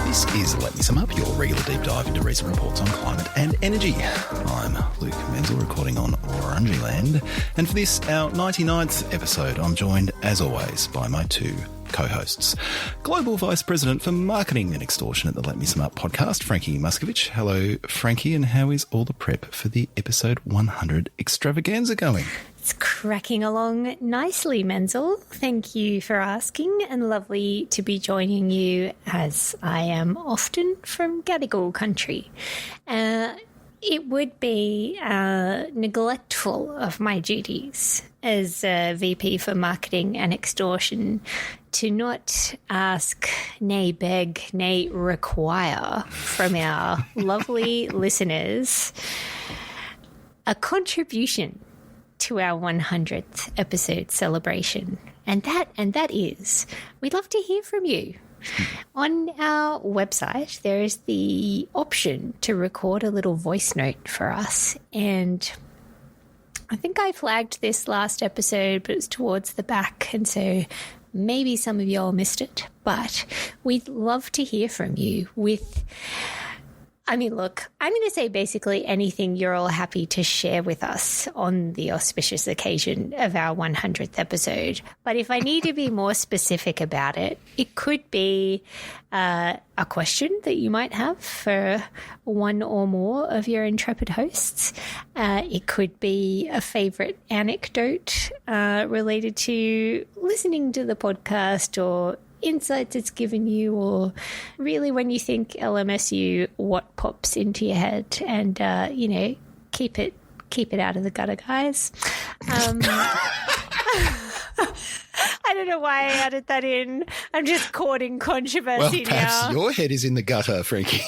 This is Let Me Sum Up, your regular deep dive into recent reports on climate and energy. I'm Luke Menzel, recording on Wurundjeri Land, and for this, our 99th episode, I'm joined, as always, by my two co-hosts. Global Vice President for Marketing and Extortion at the Let Me Sum Up podcast, Frankie Muscovich. Hello, Frankie, and how is all the prep for the episode 100 extravaganza going? It's cracking along nicely, Menzel. Thank you for asking, and lovely to be joining you as I am often from Gadigal country. It would be neglectful of my duties as VP for Marketing and Extortion to not ask, nay beg, nay require from our lovely listeners a contribution to our 100th episode celebration. And that is, we'd love to hear from you. On our website, there is the option to record a little voice note for us. And I think I flagged this last episode, but it's towards the back. And so maybe some of y'all missed it. But we'd love to hear from you with... look, I'm going to say basically anything you're all happy to share with us on the auspicious occasion of our 100th episode. But if I need to be more specific about it, it could be a question that you might have for one or more of your intrepid hosts. It could be a favourite anecdote related to listening to the podcast or insights it's given you, or really when you think LMSU, what pops into your head, and keep it out of the gutter, guys. I don't know why I added that in. I'm just courting controversy now. Well, perhaps your head is in the gutter, Frankie.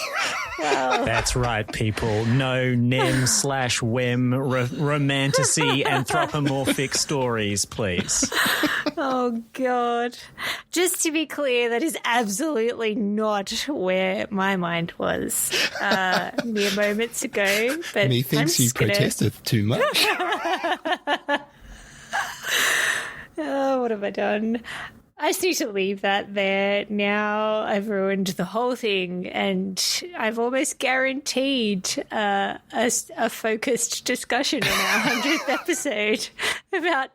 Well, that's right, people. No nem/wem romantasy anthropomorphic stories, please. Oh, God. Just to be clear, that is absolutely not where my mind was mere moments ago. But Methinks you protested too much. Oh, what have I done? I just need to leave that there. Now I've ruined the whole thing, and I've almost guaranteed a focused discussion on our 100th episode about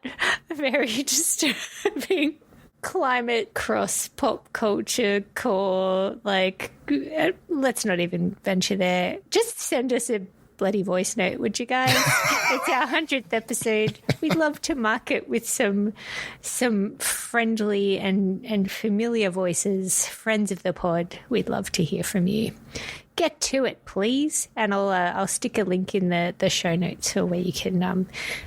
a very disturbing climate cross pop culture core. Let's not even venture there. Just send us a bloody voice note, would you guys? It's our 100th episode. We'd love to mark it with some friendly and familiar voices, friends of the pod. We'd love to hear from you. Get to it, please, and I'll stick a link in the show notes for where you can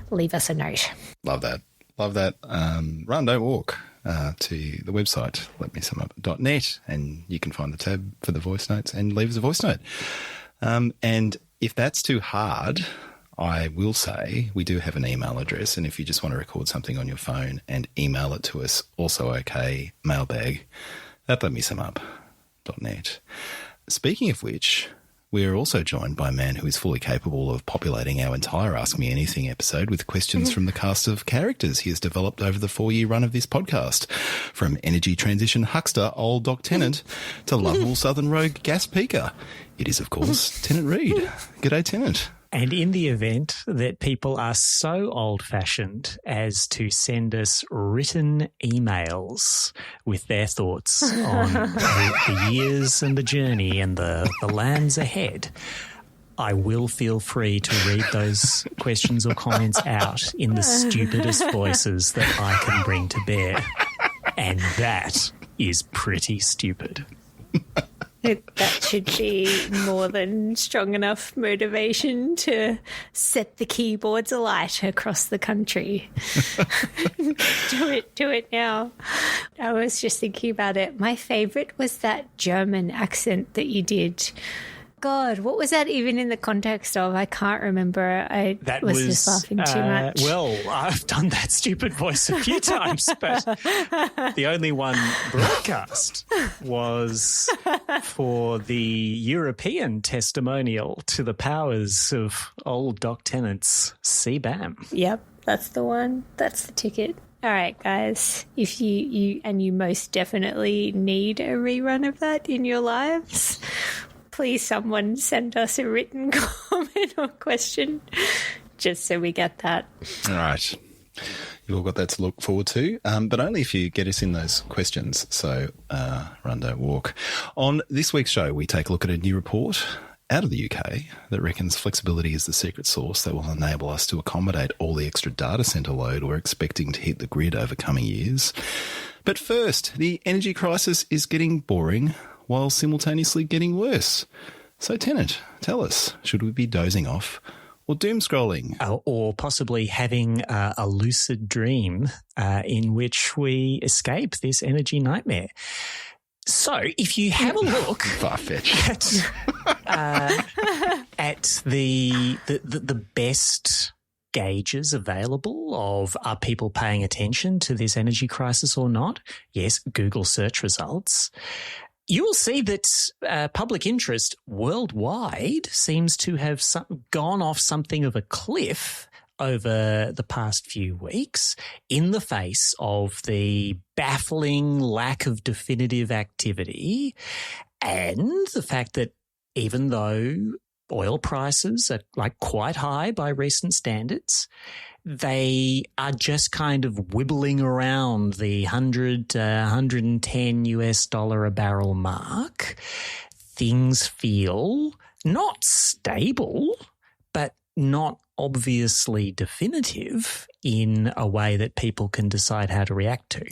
leave us a note. Love that. Run, don't walk. To the website, letmesumup.net, and you can find the tab for the voice notes and leave us a voice note. And if that's too hard, I will say we do have an email address, and if you just want to record something on your phone and email it to us, also okay, mailbag@letmesumup.net. Speaking of which, we are also joined by a man who is fully capable of populating our entire Ask Me Anything episode with questions from the cast of characters he has developed over the 4-year run of this podcast, from energy transition huckster Old Doc Tennant to lovable Southern Rogue gas peaker. It is, of course, Tennant Reid. G'day, Tennant. And in the event that people are so old-fashioned as to send us written emails with their thoughts on the years and the journey and the lands ahead, I will feel free to read those questions or comments out in the stupidest voices that I can bring to bear. And that is pretty stupid. That should be more than strong enough motivation to set the keyboards alight across the country. Do it now. I was just thinking about it. My favourite was that German accent that you did. God, what was that even in the context of? I can't remember. I was just laughing too much. Well, I've done that stupid voice a few times, but the only one broadcast was for the European testimonial to the powers of old Doc Tennant's CBAM. Yep, that's the one. That's the ticket. All right, guys. If you most definitely need a rerun of that in your lives, please someone send us a written comment or question just so we get that. All right. You've all got that to look forward to, but only if you get us in those questions. So run, don't walk. On this week's show, we take a look at a new report out of the UK that reckons flexibility is the secret sauce that will enable us to accommodate all the extra data centre load we're expecting to hit the grid over coming years. But first, the energy crisis is getting boring while simultaneously getting worse. So, Tennant, tell us, should we be dozing off or doom scrolling? Or possibly having a lucid dream in which we escape this energy nightmare. So if you have a look at the best gauges available of are people paying attention to this energy crisis or not, yes, Google search results, you will see that public interest worldwide seems to have gone off something of a cliff over the past few weeks in the face of the baffling lack of definitive activity and the fact that even though oil prices are quite high by recent standards, they are just kind of wibbling around the 100 to 110 US dollar a barrel mark. Things feel not stable, but not obviously definitive in a way that people can decide how to react to.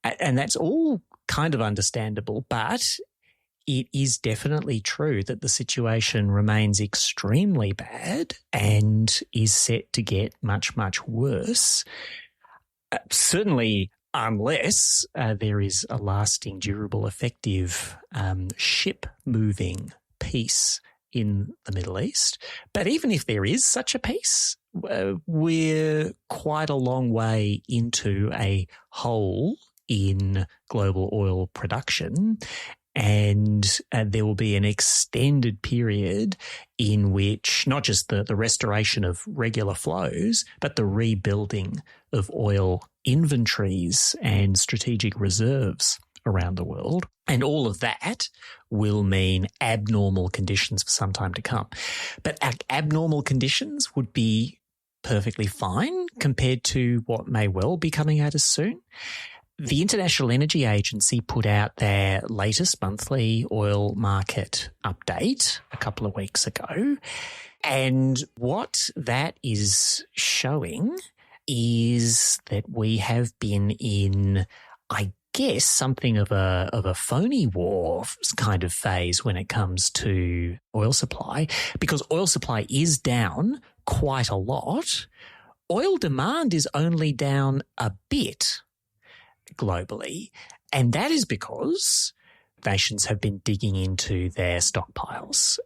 And that's all kind of understandable, but it is definitely true that the situation remains extremely bad and is set to get much, much worse. Certainly unless there is a lasting, durable, effective ship-moving peace in the Middle East. But even if there is such a peace, we're quite a long way into a hole in global oil production, and there will be an extended period in which not just the restoration of regular flows, but the rebuilding of oil inventories and strategic reserves around the world. And all of that will mean abnormal conditions for some time to come. But abnormal conditions would be perfectly fine compared to what may well be coming at us soon. The International Energy Agency put out their latest monthly oil market update a couple of weeks ago. And what that is showing is that we have been in, I guess, something of a phony war kind of phase when it comes to oil supply, because oil supply is down quite a lot. Oil demand is only down a bit globally, and that is because nations have been digging into their stockpiles.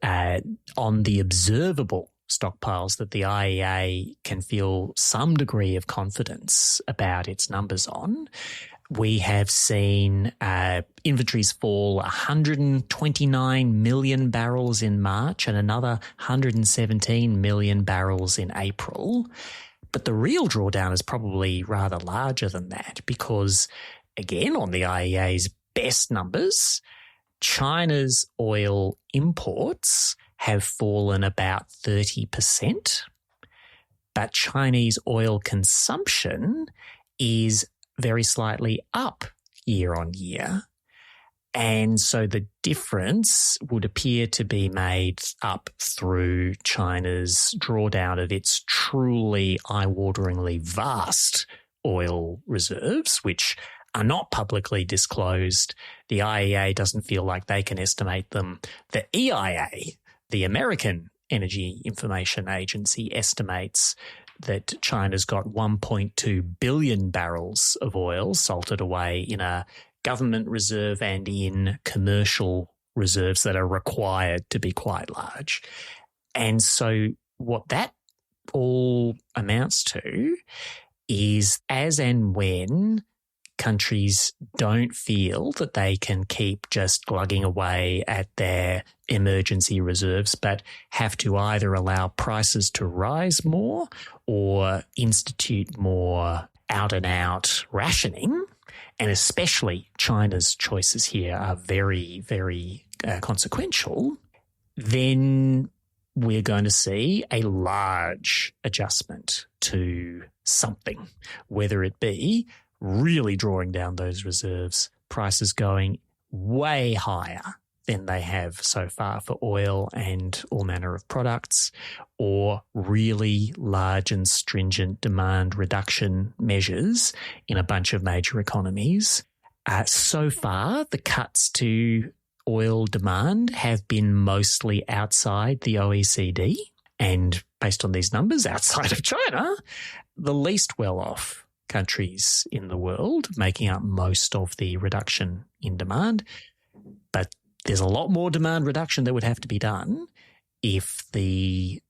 On the observable stockpiles that the IEA can feel some degree of confidence about its numbers on, we have seen inventories fall 129 million barrels in March and another 117 million barrels in April. But the real drawdown is probably rather larger than that because, again, on the IEA's best numbers, China's oil imports have fallen about 30%, but Chinese oil consumption is very slightly up year on year. And so the difference would appear to be made up through China's drawdown of its truly eye-wateringly vast oil reserves, which are not publicly disclosed. The IEA doesn't feel like they can estimate them. The EIA, the American Energy Information Agency, estimates that China's got 1.2 billion barrels of oil salted away in a government reserve and in commercial reserves that are required to be quite large. And so what that all amounts to is as and when countries don't feel that they can keep just glugging away at their emergency reserves, but have to either allow prices to rise more or institute more out-and-out rationing, and especially China's choices here are very, very consequential, then we're going to see a large adjustment to something, whether it be really drawing down those reserves, prices going way higher than they have so far for oil and all manner of products, or really large and stringent demand reduction measures in a bunch of major economies. So far, the cuts to oil demand have been mostly outside the OECD, and based on these numbers, outside of China, the least well-off countries in the world, making up most of the reduction in demand. But there's a lot more demand reduction that would have to be done if the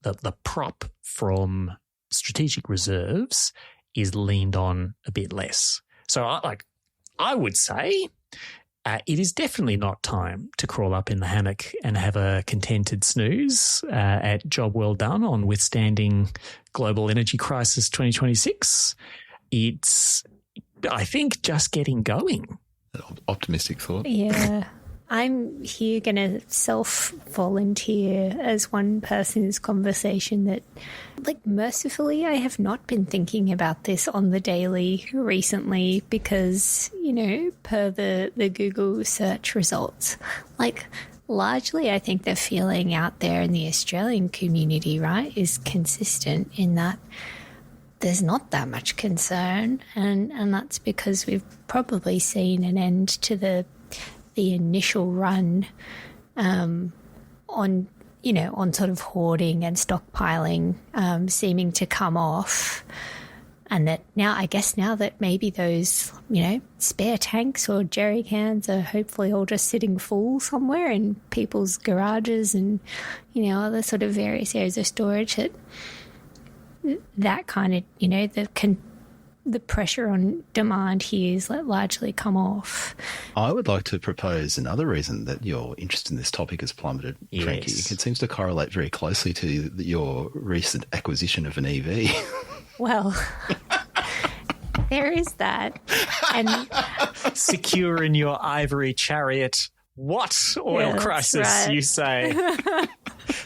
prop from strategic reserves is leaned on a bit less. So I would say it is definitely not time to crawl up in the hammock and have a contented snooze at job well done on withstanding global energy crisis 2026. It's, I think, just getting going. Optimistic thought. Yeah. I'm here going to self-volunteer as one person in this conversation that, mercifully, I have not been thinking about this on the daily recently because, per the Google search results, largely I think the feeling out there in the Australian community, right, is consistent in that there's not that much concern, and that's because we've probably seen an end to the initial run on sort of hoarding and stockpiling seeming to come off. And that now that maybe those, spare tanks or jerry cans are hopefully all just sitting full somewhere in people's garages and, other sort of various areas of storage, that kind of, the pressure on demand here is largely come off. I would like to propose another reason that your interest in this topic has plummeted, yes. Frankie. It seems to correlate very closely to your recent acquisition of an EV. Well, there is that. And secure in your ivory chariot. What oil crisis, right. You say,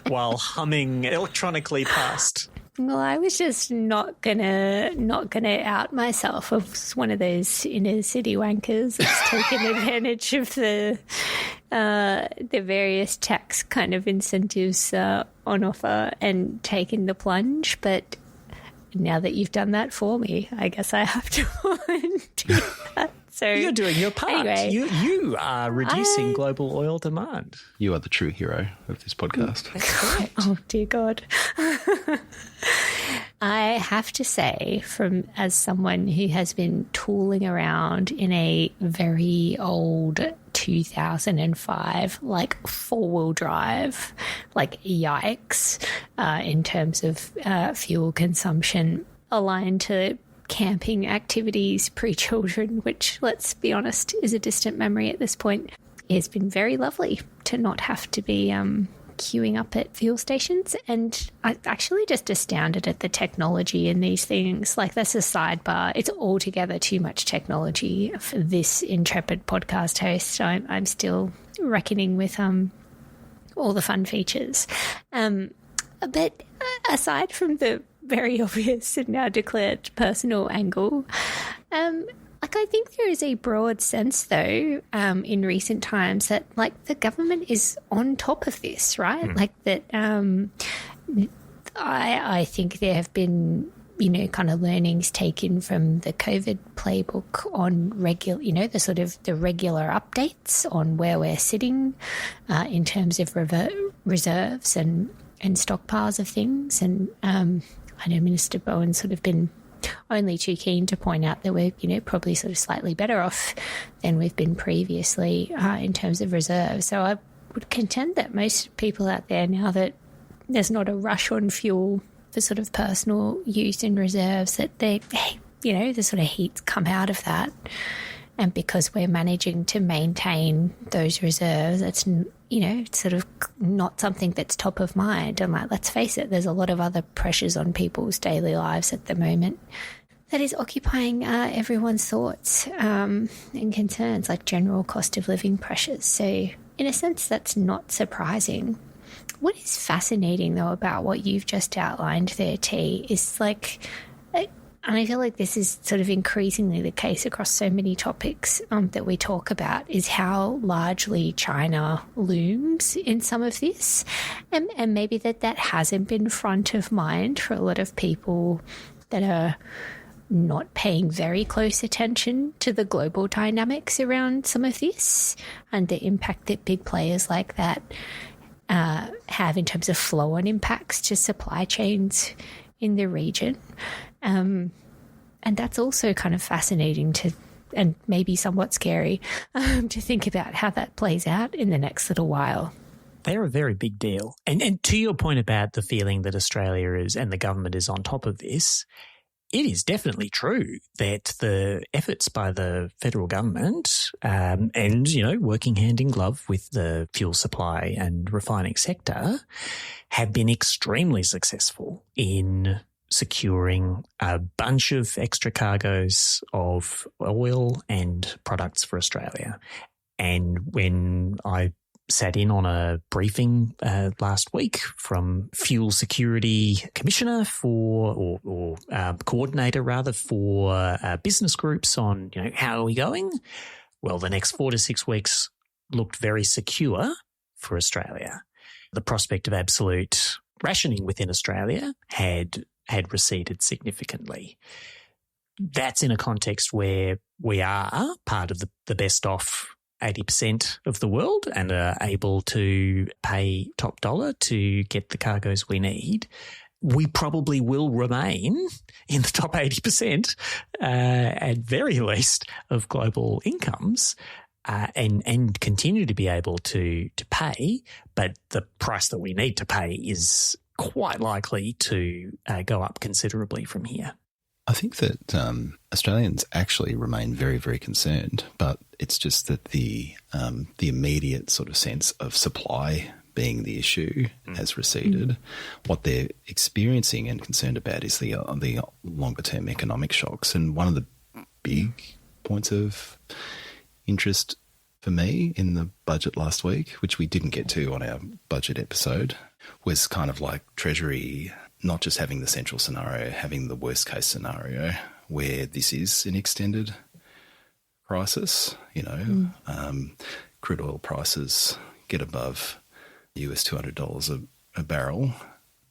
while humming electronically past. Well, I was just not gonna out myself. I was one of those inner city wankers that's taken advantage of the various tax kind of incentives on offer and taken the plunge. But now that you've done that for me, I guess I have to do that. So you're doing your part. Anyway, you are reducing global oil demand. You are the true hero of this podcast. That's correct. Oh, dear God. I have to say, as someone who has been tooling around in a very old 2005, four-wheel drive, yikes, in terms of fuel consumption aligned to camping activities pre-children, which, let's be honest, is a distant memory at this point. It's been very lovely to not have to be queuing up at fuel stations, and I'm actually just astounded at the technology in these things. That's a sidebar. It's altogether too much technology for this intrepid podcast host. I'm still reckoning with all the fun features. But aside from the very obvious and now declared personal angle, I think there is a broad sense, though, in recent times that, the government is on top of this, right? I think there have been, kind of learnings taken from the COVID playbook on regular, the regular updates on where we're sitting in terms of reserves and stockpiles of things. And I know Minister Bowen's sort of been only too keen to point out that we're, probably sort of slightly better off than we've been previously in terms of reserves. So I would contend that most people out there, now that there's not a rush on fuel for sort of personal use in reserves, that the sort of heat's come out of that. And because we're managing to maintain those reserves, it's, it's sort of not something that's top of mind. And let's face it, there's a lot of other pressures on people's daily lives at the moment. that is occupying everyone's thoughts and concerns, like general cost of living pressures. So in a sense, that's not surprising. What is fascinating, though, about what you've just outlined there, T, is like, and I feel like this is sort of increasingly the case across so many topics that we talk about, is how largely China looms in some of this. And maybe that hasn't been front of mind for a lot of people that are not paying very close attention to the global dynamics around some of this and the impact that big players like that have in terms of flow-on impacts to supply chains in the region. And that's also kind of fascinating and maybe somewhat scary to think about how that plays out in the next little while. They're a very big deal. And to your point about the feeling that Australia is and the government is on top of this, it is definitely true that the efforts by the federal government and, you know, working hand in glove with the fuel supply and refining sector have been extremely successful in securing a bunch of extra cargoes of oil and products for Australia. And when I sat in on a briefing last week from Fuel Security Commissioner or coordinator rather for business groups on, you know, how are we going? Well, the next 4 to 6 weeks looked very secure for Australia. The prospect of absolute rationing within Australia had receded significantly. That's in a context where we are part of the best off 80% of the world and are able to pay top dollar to get the cargoes we need. We probably will remain in the top 80% at very least of global incomes and continue to be able to pay, but the price that we need to pay is quite likely to go up considerably from here. I think that Australians actually remain very, very concerned, but it's just that the immediate sort of sense of supply being the issue has receded. What they're experiencing and concerned about is the longer-term economic shocks. And one of the big points of interest for me in the budget last week, which we didn't get to on our budget episode, was kind of like Treasury not just having the central scenario, having the worst case scenario where this is an extended crisis, you know, crude oil prices get above US $200 a barrel.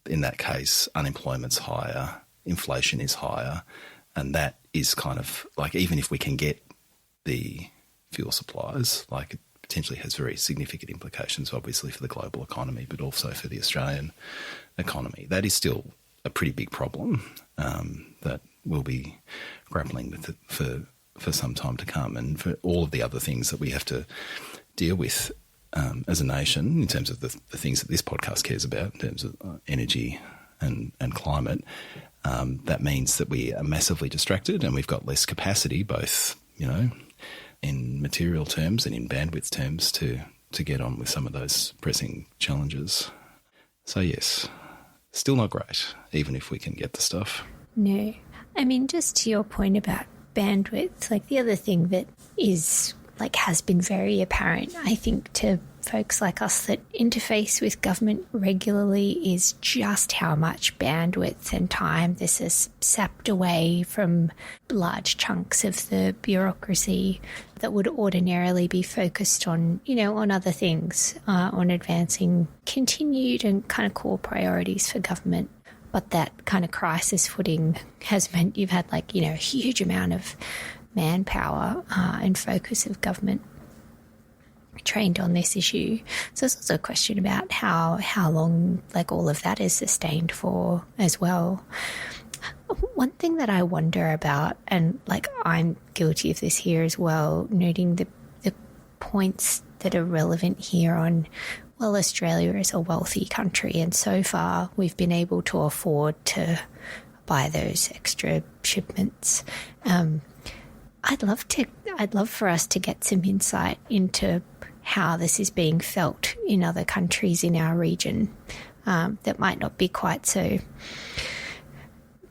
In that case, unemployment's higher, inflation is higher, and that is kind of like, even if we can get the fuel supplies, like it potentially has very significant implications, obviously, for the global economy, but also for the Australian economy. That is still a pretty big problem that we'll be grappling with for some time to come, and for all of the other things that we have to deal with as a nation in terms of the things that this podcast cares about, in terms of energy and climate. That means that we are massively distracted and we've got less capacity, both, you know, in material terms and in bandwidth terms to get on with some of those pressing challenges. So yes, still not great, even if we can get the stuff. No. I mean, just to your point about bandwidth, like the other thing that is like has been very apparent, I think, to folks like us that interface with government regularly is just how much bandwidth and time this has sapped away from large chunks of the bureaucracy that would ordinarily be focused on, you know, on other things, on advancing continued and kind of core priorities for government. But that kind of crisis footing has meant you've had, like, you know, a huge amount of manpower and focus of government trained on this issue. So it's also a question about how long, like, all of that is sustained for as well. One thing that I wonder about, and like I'm guilty of this here as well, noting the points that are relevant here on, well, Australia is a wealthy country and so far we've been able to afford to buy those extra shipments. I'd love for us to get some insight into how this is being felt in other countries in our region that might not be quite so,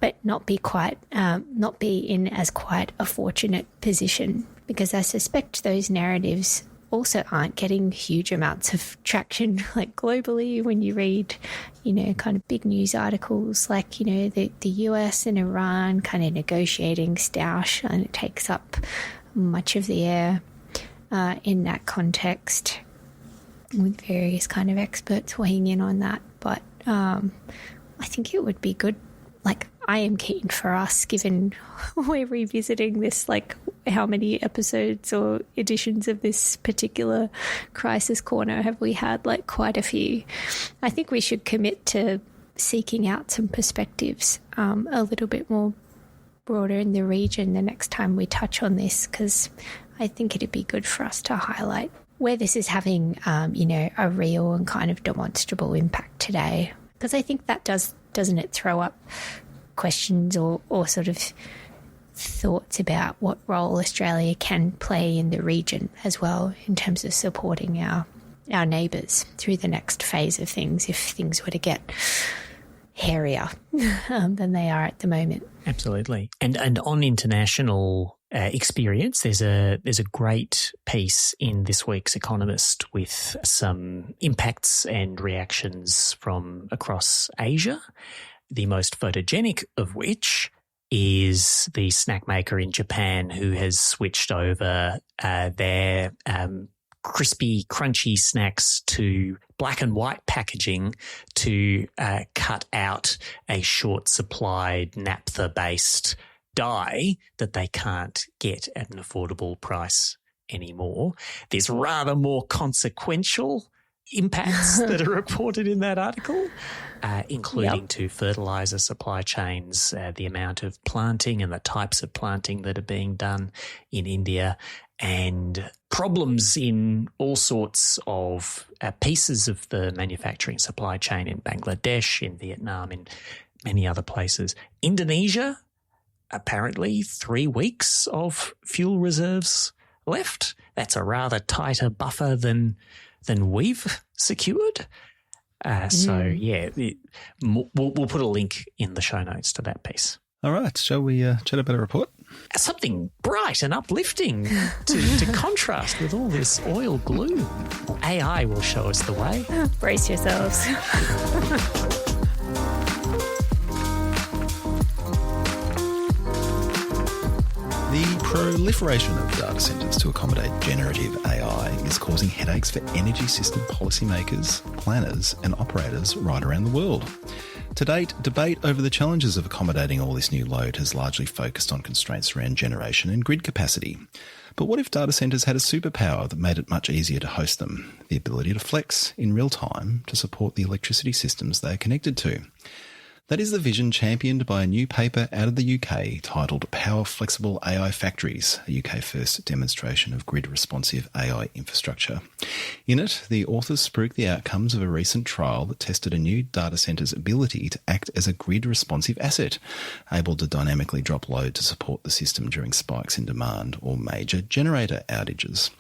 but not be in as quite a fortunate position, because I suspect those narratives also aren't getting huge amounts of traction, like globally, when you read, kind of big news articles like, the US and Iran kind of negotiating stoush, and it takes up much of the air in that context, with various kind of experts weighing in on that. But I think it would be good. Like, I am keen for us, given we're revisiting this, like, how many episodes or editions of this particular Crisis Corner have we had? Like, quite a few. I think we should commit to seeking out some perspectives a little bit more broader in the region the next time we touch on this, because I think it'd be good for us to highlight where this is having, a real and kind of demonstrable impact today. Because I think that doesn't it throw up questions or sort of thoughts about what role Australia can play in the region as well, in terms of supporting our neighbours through the next phase of things, if things were to get hairier than they are at the moment. Absolutely. And on international experience, there's a great piece in this week's Economist with some impacts and reactions from across Asia, the most photogenic of which is the snack maker in Japan, who has switched over their crispy, crunchy snacks to black and white packaging to cut out a short-supplied naphtha-based dye that they can't get at an affordable price anymore. There's rather more consequential impacts that are reported in that article, including to fertiliser supply chains, the amount of planting and the types of planting that are being done in India, and problems in all sorts of pieces of the manufacturing supply chain in Bangladesh, in Vietnam, in many other places. Indonesia, apparently 3 weeks of fuel reserves left. That's a rather tighter buffer than we've secured. We'll put a link in the show notes to that piece. All right, shall we chat about a report? Something bright and uplifting to contrast with all this oil gloom. AI will show us the way. Brace yourselves. The proliferation of data centres to accommodate generative AI is causing headaches for energy system policymakers, planners and operators right around the world. To date, debate over the challenges of accommodating all this new load has largely focused on constraints around generation and grid capacity. But what if data centres had a superpower that made it much easier to host them, the ability to flex in real time to support the electricity systems they are connected to? That is the vision championed by a new paper out of the UK titled Power Flexible AI Factories, a UK first demonstration of grid-responsive AI infrastructure. In it, the authors spruik the outcomes of a recent trial that tested a new data centre's ability to act as a grid-responsive asset, able to dynamically drop load to support the system during spikes in demand or major generator outages.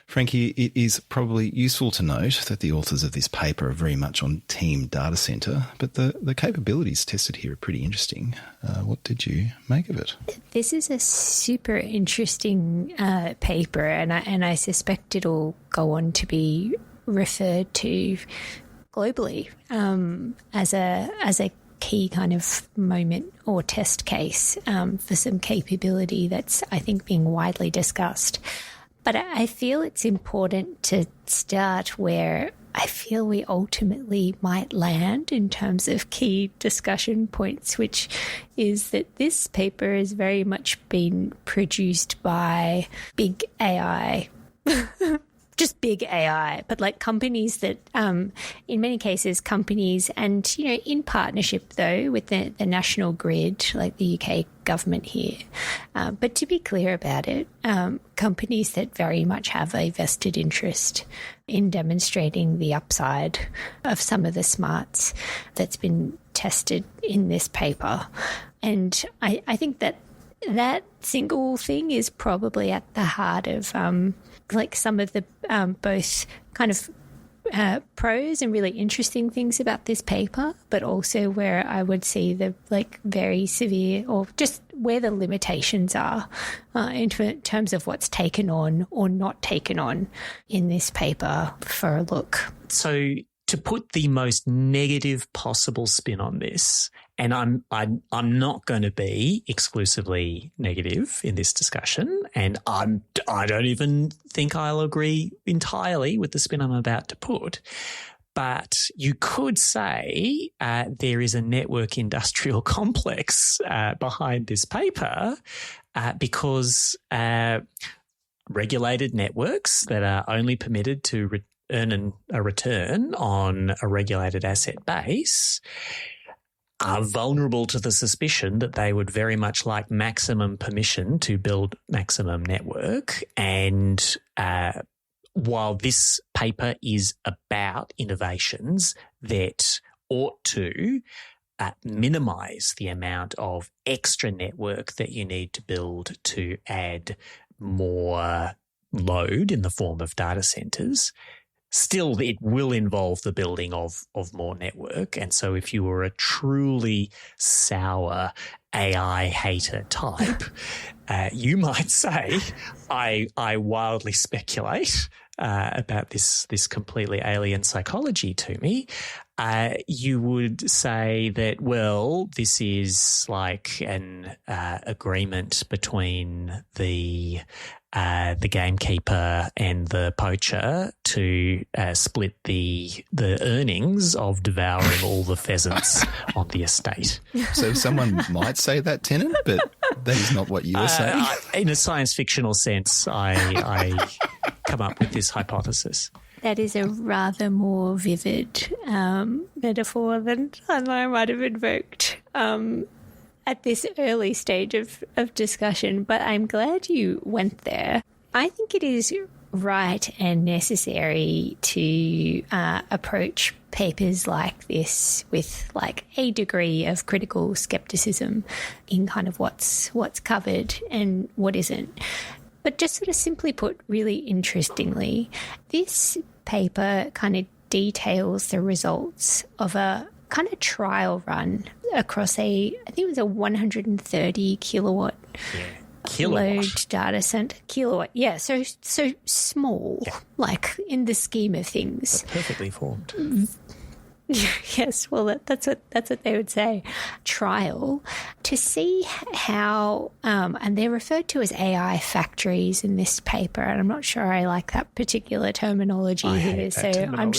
Frankie, it is probably useful to note that the authors of this paper are very much on team data centre, but the capabilities tested here are pretty interesting. What did you make of it? This is a super interesting paper, and I suspect it'll go on to be referred to globally as a key kind of moment or test case for some capability that's, I think, being widely discussed. But I feel it's important to start where I feel we ultimately might land in terms of key discussion points, which is that this paper has very much been produced by big AI, just big AI, but like companies that, in many cases, companies and, in partnership though with the national grid, like the UK government here. But to be clear about it, companies that very much have a vested interest in demonstrating the upside of some of the smarts that's been tested in this paper. And I think that single thing is probably at the heart of like some of the both kind of pros and really interesting things about this paper, but also where I would see the very severe or just where the limitations are in terms of what's taken on or not taken on in this paper for a look. So to put the most negative possible spin on this, and I'm not going to be exclusively negative in this discussion, and I don't even think I'll agree entirely with the spin I'm about to put. But you could say there is a network industrial complex behind this paper because regulated networks that are only permitted to earn a return on a regulated asset base are vulnerable to the suspicion that they would very much like maximum permission to build maximum network. And while this paper is about innovations that ought to minimise the amount of extra network that you need to build to add more load in the form of data centres, still it will involve the building of more network. And so if you were a truly sour AI hater type, you might say, I wildly speculate about this completely alien psychology to me. You would say that, well, this is like an agreement between the gamekeeper and the poacher to split the earnings of devouring all the pheasants on the estate. So someone might say that, Tennant, but that is not what you were saying. In a science fictional sense, I come up with this hypothesis. That is a rather more vivid metaphor than I might have invoked at this early stage of discussion, but I'm glad you went there. I think it is right and necessary to approach papers like this with a degree of critical skepticism in kind of what's covered and what isn't. But just sort of simply put, really interestingly, this paper kind of details the results of a kind of trial run across I think it was a 130 kilowatt load data center. Kilowatt, yeah. So small, in the scheme of things. But perfectly formed. Yes, well, that's what they would say. Trial to see how, and they're referred to as AI factories in this paper, and I'm not sure I like that particular terminology here. So I'm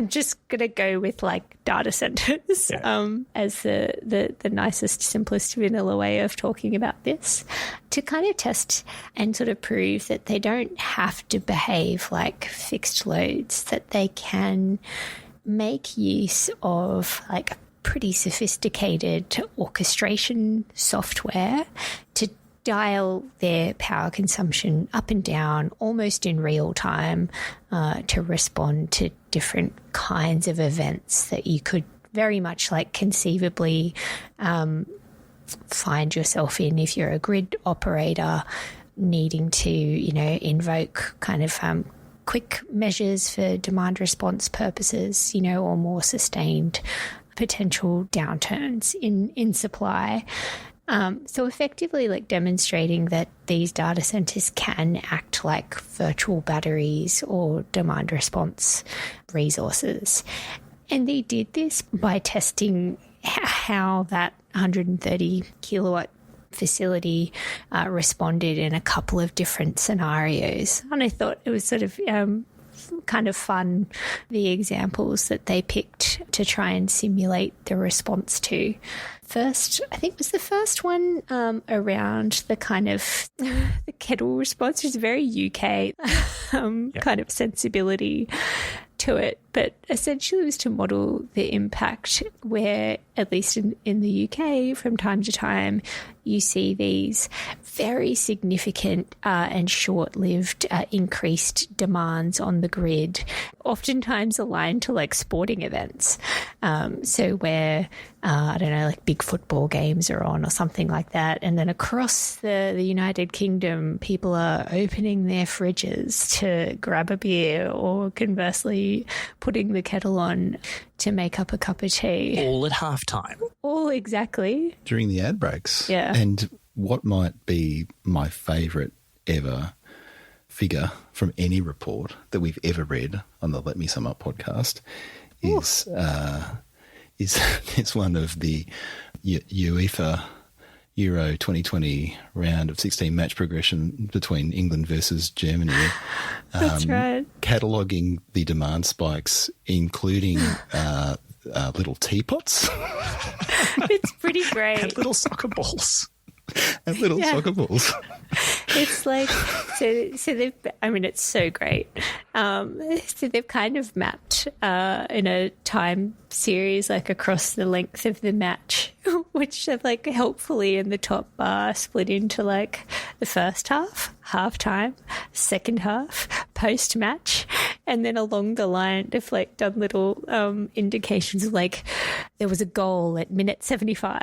just gonna go with data centers as the nicest, simplest, vanilla way of talking about this, to kind of test and sort of prove that they don't have to behave like fixed loads, that they can make use of pretty sophisticated orchestration software to dial their power consumption up and down almost in real time to respond to different kinds of events that you could very much conceivably find yourself in if you're a grid operator needing to, invoke kind of quick measures for demand response purposes, or more sustained potential downturns in supply. So effectively demonstrating that these data centers can act like virtual batteries or demand response resources. And they did this by testing how that 130 kilowatt facility responded in a couple of different scenarios. And I thought it was sort of kind of fun, the examples that they picked to try and simulate the response to. First, I think was the first one around the kind of the kettle response, which is very UK kind of sensibility to it, but essentially it was to model the impact where at least in the UK, from time to time, you see these very significant and short-lived increased demands on the grid, oftentimes aligned to like sporting events. So where, I don't know, like big football games are on or something like that. And then across the United Kingdom, people are opening their fridges to grab a beer, or conversely putting the kettle on to make up a cup of tea. All at halftime. All exactly. During the ad breaks. Yeah. And what might be my favourite ever figure from any report that we've ever read on the Let Me Sum Up podcast is one of the UEFA Euro 2020 round of 16 match progression between England versus Germany. That's right. Cataloguing the demand spikes, including little teapots. It's pretty great. And little soccer balls. And little soccer balls. It's like, so they've, I mean, it's so great. So they've kind of mapped in a time series, like across the length of the match, which have like helpfully in the top bar split into like the first half, half-time, second half, post-match, and then along the line they've like done little indications of like there was a goal at minute 75.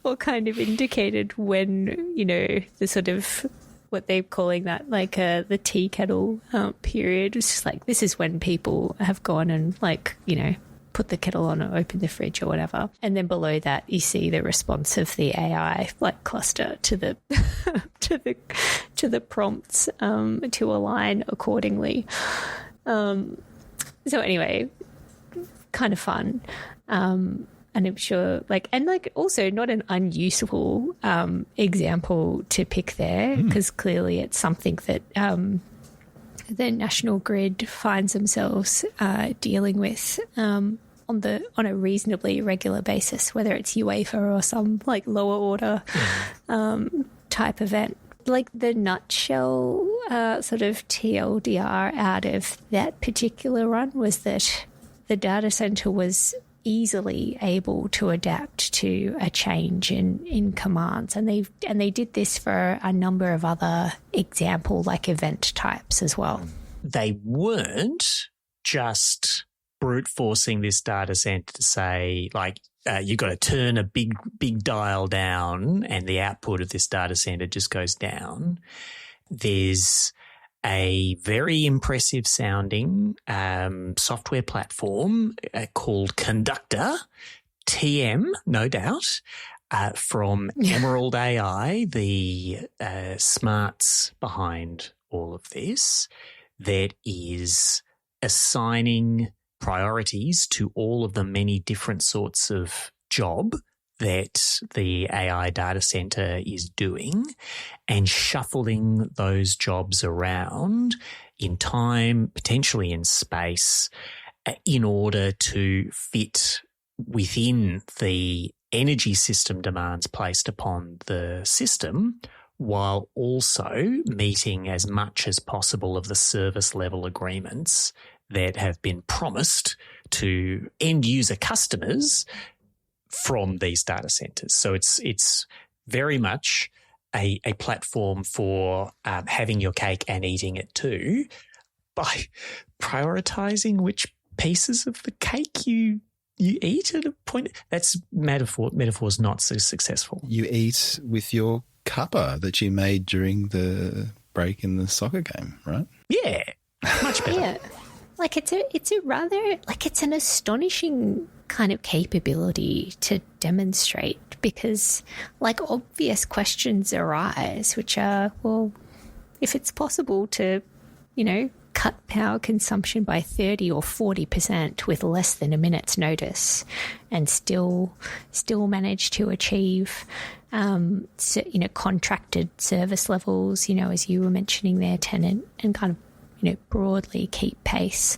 Or kind of indicated when, you know, the sort of what they're calling that, like the tea kettle period. It's just like, this is when people have gone and like, you know, put the kettle on or open the fridge or whatever. And then below that, you see the response of the AI like cluster to the to the prompts to align accordingly. So anyway, kind of fun. And I'm sure, like, and like also not an unuseful example to pick there, because clearly it's something that the National Grid finds themselves dealing with on a reasonably regular basis, whether it's UEFA or some like lower order type event. Like the nutshell sort of TLDR out of that particular run was that the data center was easily able to adapt to a change in commands, and they did this for a number of other example like event types as well. They weren't just brute forcing this data center to say like you've got to turn a big dial down and the output of this data center just goes down. There's a very impressive sounding software platform called Conductor, TM, no doubt, from Emerald AI, the smarts behind all of this, that is assigning priorities to all of the many different sorts of job that the AI data center is doing and shuffling those jobs around in time, potentially in space, in order to fit within the energy system demands placed upon the system, while also meeting as much as possible of the service level agreements that have been promised to end user customers from these data centers. So it's very much a platform for having your cake and eating it too, by prioritizing which pieces of the cake you eat at a point. That's metaphor's not so successful. You eat with your cuppa that you made during the break in the soccer game, right? Yeah, much better. Yeah. Like it's a rather, like it's an astonishing kind of capability to demonstrate, because like obvious questions arise, which are, well, if it's possible to, you know, cut power consumption by 30 or 40% with less than a minute's notice and still manage to achieve, contracted service levels, as you were mentioning there, Tenant, and kind of, broadly keep pace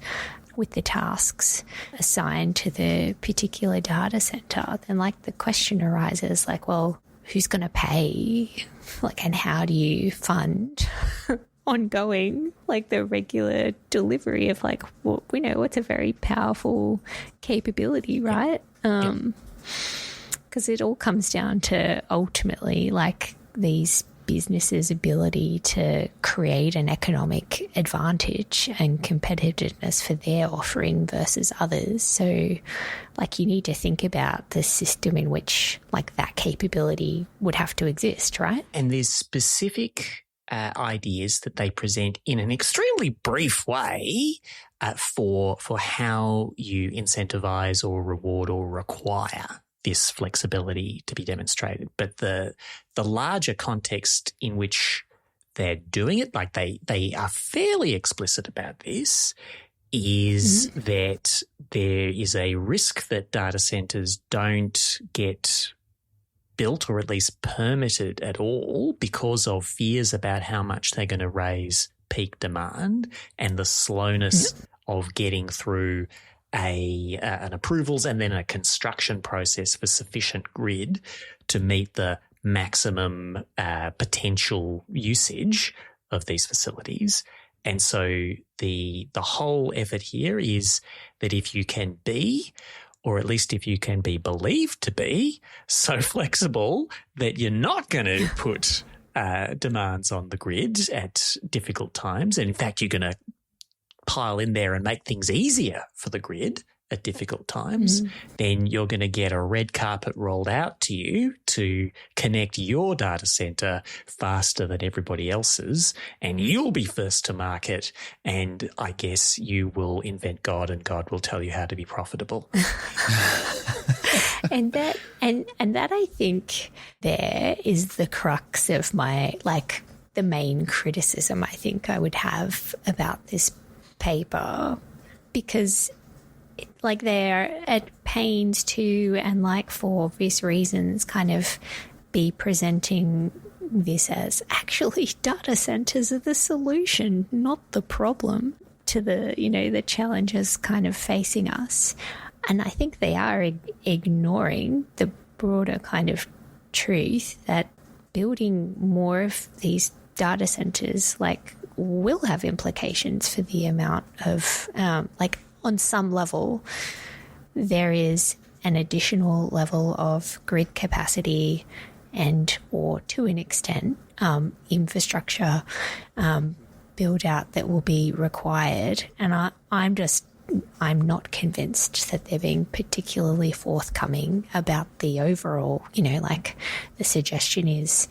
with the tasks assigned to the particular data center, then like the question arises like, well, who's going to pay? Like, and how do you fund ongoing, like the regular delivery of like what we know what's a very powerful capability, right? Because it all comes down to ultimately like these businesses' ability to create an economic advantage and competitiveness for their offering versus others. So like you need to think about the system in which like that capability would have to exist, right? And there's specific ideas that they present in an extremely brief way for how you incentivize or reward or require this flexibility to be demonstrated. But the larger context in which they're doing it, like they are fairly explicit about this, is that there is a risk that data centers don't get built or at least permitted at all because of fears about how much they're going to raise peak demand and the slowness of getting through an approvals and then a construction process for sufficient grid to meet the maximum potential usage of these facilities. And so the whole effort here is that if you can be, or at least if you can be believed to be, so flexible that you're not going to put demands on the grid at difficult times, and in fact you're going to pile in there and make things easier for the grid at difficult times, then you're going to get a red carpet rolled out to you to connect your data center faster than everybody else's, and you'll be first to market, and I guess you will invent God and God will tell you how to be profitable. And that I think there is the crux of my, like, the main criticism I think I would have about this paper, because like they're at pains to, and like for obvious reasons, kind of be presenting this as actually data centers are the solution, not the problem to the, you know, the challenges kind of facing us. And I think they are ignoring the broader kind of truth that building more of these data centers like will have implications for the amount of like on some level there is an additional level of grid capacity and or to an extent infrastructure build out that will be required, and I'm not convinced that they're being particularly forthcoming about the overall, you know, like the suggestion is,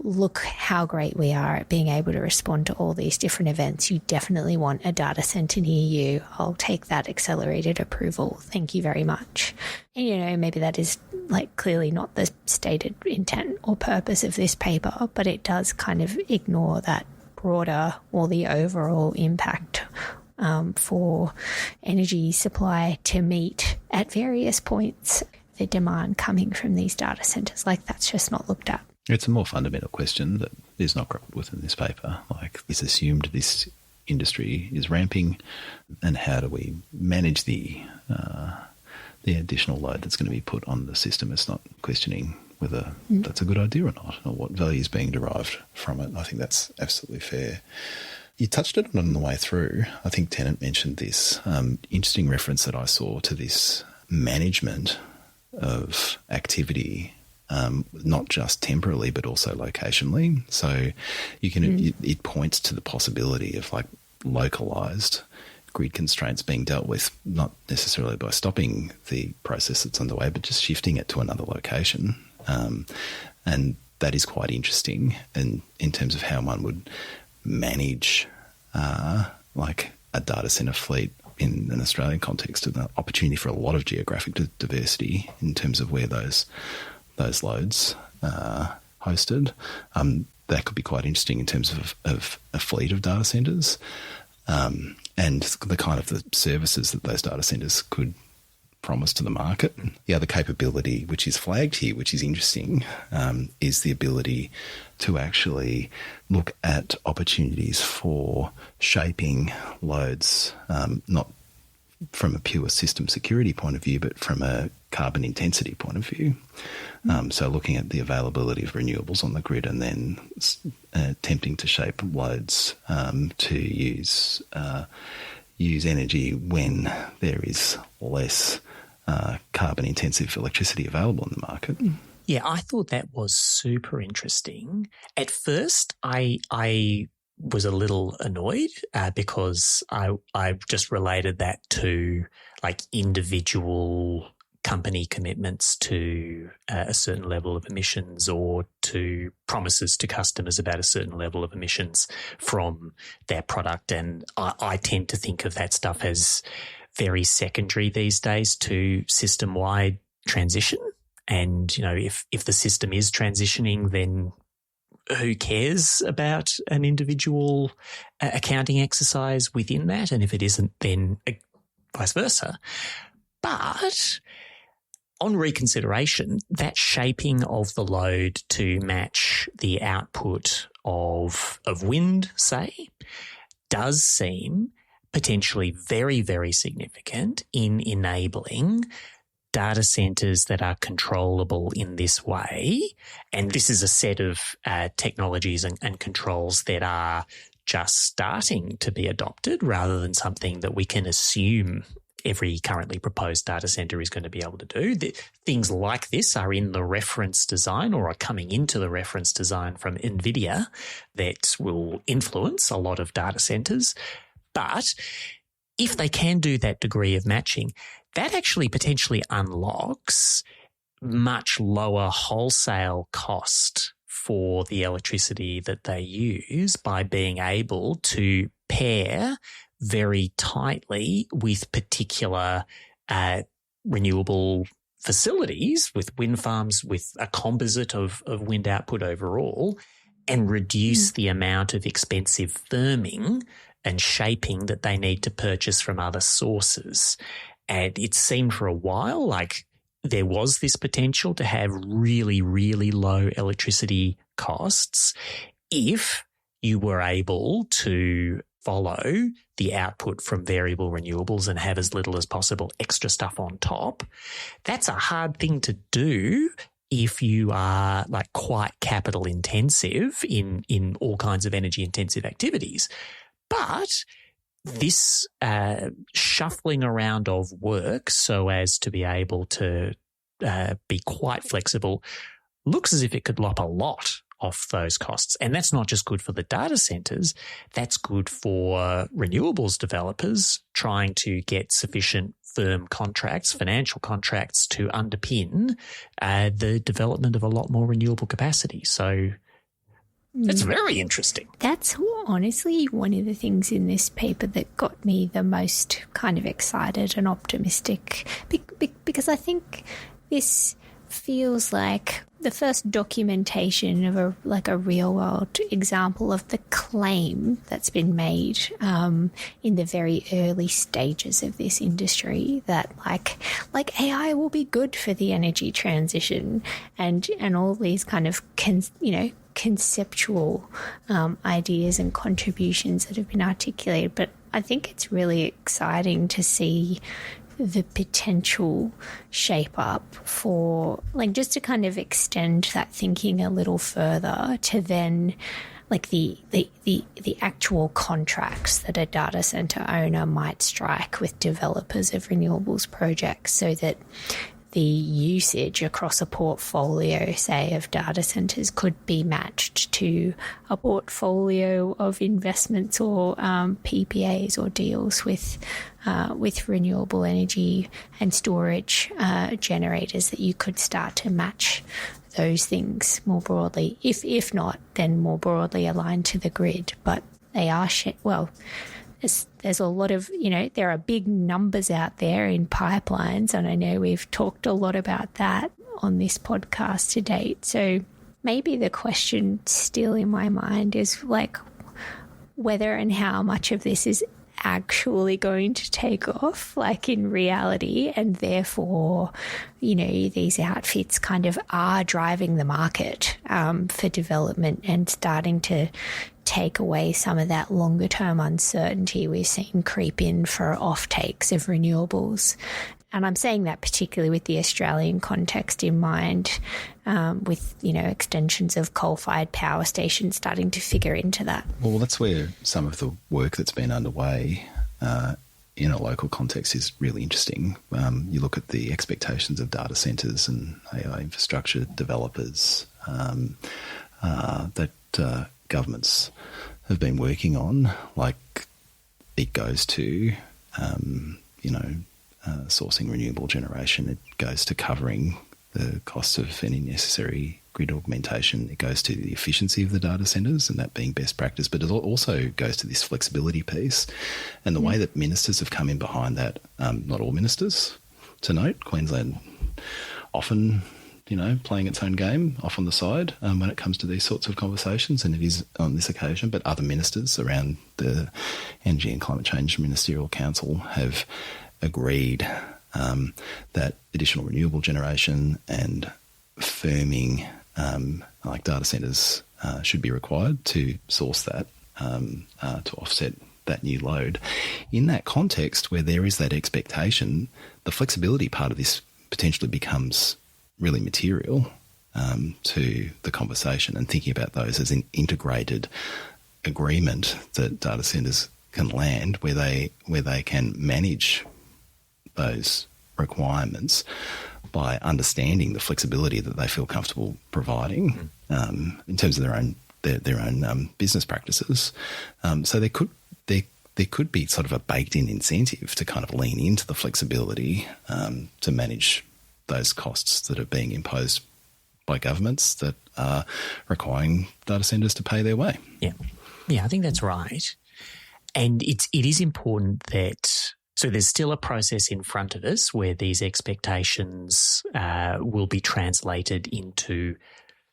look how great we are at being able to respond to all these different events. You definitely want a data center near you. I'll take that accelerated approval. Thank you very much. And, you know, maybe that is like clearly not the stated intent or purpose of this paper, but it does kind of ignore that broader or the overall impact for energy supply to meet at various points the demand coming from these data centers. Like that's just not looked at. It's a more fundamental question that is not grappled with in this paper. Like, it's assumed this industry is ramping, and how do we manage the additional load that's going to be put on the system? It's not questioning whether that's a good idea or not, or what value is being derived from it. I think that's absolutely fair. You touched it on the way through. I think Tennant mentioned this interesting reference that I saw to this management of activity, not just temporally but also locationally. So you can it points to the possibility of like localised grid constraints being dealt with, not necessarily by stopping the process that's underway, but just shifting it to another location. And that is quite interesting, and in terms of how one would manage like a data centre fleet in an Australian context, and the opportunity for a lot of geographic diversity in terms of where those loads are hosted. That could be quite interesting in terms of a fleet of data centres, and the kind of the services that those data centres could promise to the market. The other capability which is flagged here, which is interesting, is the ability to actually look at opportunities for shaping loads, not from a pure system security point of view, but from a carbon intensity point of view. So looking at the availability of renewables on the grid and then attempting to shape loads to use energy when there is less carbon intensive electricity available in the market. Yeah, I thought that was super interesting. At first, I was a little annoyed because I just related that to like individual company commitments to a certain level of emissions or to promises to customers about a certain level of emissions from their product. And I tend to think of that stuff as very secondary these days to system-wide transition. And, you know, if the system is transitioning, then who cares about an individual accounting exercise within that? And if it isn't, then vice versa. But on reconsideration, that shaping of the load to match the output of wind, say, does seem potentially very, very significant in enabling data centers that are controllable in this way. And this is a set of technologies and controls that are just starting to be adopted rather than something that we can assume every currently proposed data center is going to be able to do. Things like this are in the reference design or are coming into the reference design from NVIDIA that will influence a lot of data centers. But if they can do that degree of matching, that actually potentially unlocks much lower wholesale cost for the electricity that they use by being able to pair very tightly with particular renewable facilities, with wind farms, with a composite of wind output overall, and reduce the amount of expensive firming and shaping that they need to purchase from other sources. And it seemed for a while like there was this potential to have really, really low electricity costs if you were able to follow the output from variable renewables and have as little as possible extra stuff on top. That's a hard thing to do if you are like quite capital intensive in all kinds of energy intensive activities. But this shuffling around of work so as to be able to be quite flexible looks as if it could lop a lot off those costs. And that's not just good for the data centers, that's good for renewables developers trying to get sufficient firm contracts, financial contracts to underpin the development of a lot more renewable capacity. So it's very interesting. That's honestly one of the things in this paper that got me the most kind of excited and optimistic because I think this feels like the first documentation of a real world example of the claim that's been made in the very early stages of this industry that like AI will be good for the energy transition and all these kind of conceptual ideas and contributions that have been articulated. But I think it's really exciting to see the potential shape up for like just to kind of extend that thinking a little further to then like the actual contracts that a data center owner might strike with developers of renewables projects so that the usage across a portfolio, say, of data centers could be matched to a portfolio of investments or PPAs or deals with renewable energy and storage generators that you could start to match those things more broadly. If not, then more broadly aligned to the grid. But they are there's a lot of, there are big numbers out there in pipelines, and I know we've talked a lot about that on this podcast to date. So maybe the question still in my mind is like whether and how much of this is actually going to take off, like in reality, and therefore, these outfits kind of are driving the market for development and starting to take away some of that longer term uncertainty we've seen creep in for off-takes of renewables. And I'm saying that particularly with the Australian context in mind, with, extensions of coal-fired power stations starting to figure into that. Well, that's where some of the work that's been underway in a local context is really interesting. You look at the expectations of data centres and AI infrastructure developers that governments have been working on, like it goes to, sourcing renewable generation. It goes to covering the cost of any necessary grid augmentation. It goes to the efficiency of the data centres and that being best practice, but it also goes to this flexibility piece and the way that ministers have come in behind that. Not all ministers, to note. Queensland often, playing its own game off on the side when it comes to these sorts of conversations, and it is on this occasion, but other ministers around the Energy and Climate Change Ministerial Council have agreed that additional renewable generation and firming like data centres should be required to source that to offset that new load. In that context where there is that expectation, the flexibility part of this potentially becomes really material to the conversation, and thinking about those as an integrated agreement that data centres can land where they can manage those requirements by understanding the flexibility that they feel comfortable providing in terms of their own business practices. So there could be sort of a baked-in incentive to kind of lean into the flexibility to manage those costs that are being imposed by governments that are requiring data centres to pay their way. Yeah, I think that's right. And it is important that, so there's still a process in front of us where these expectations will be translated into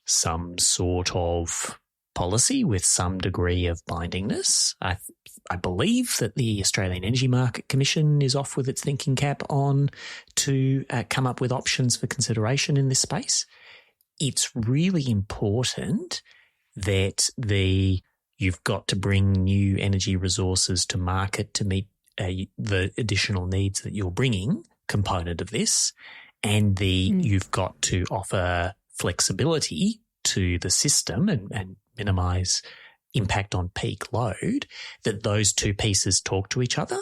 some sort of policy with some degree of bindingness. I believe that the Australian Energy Market Commission is off with its thinking cap on to come up with options for consideration in this space. It's really important that you've got to bring new energy resources to market to meet the additional needs that you're bringing component of this, and you've got to offer flexibility to the system and minimise impact on peak load, that those two pieces talk to each other.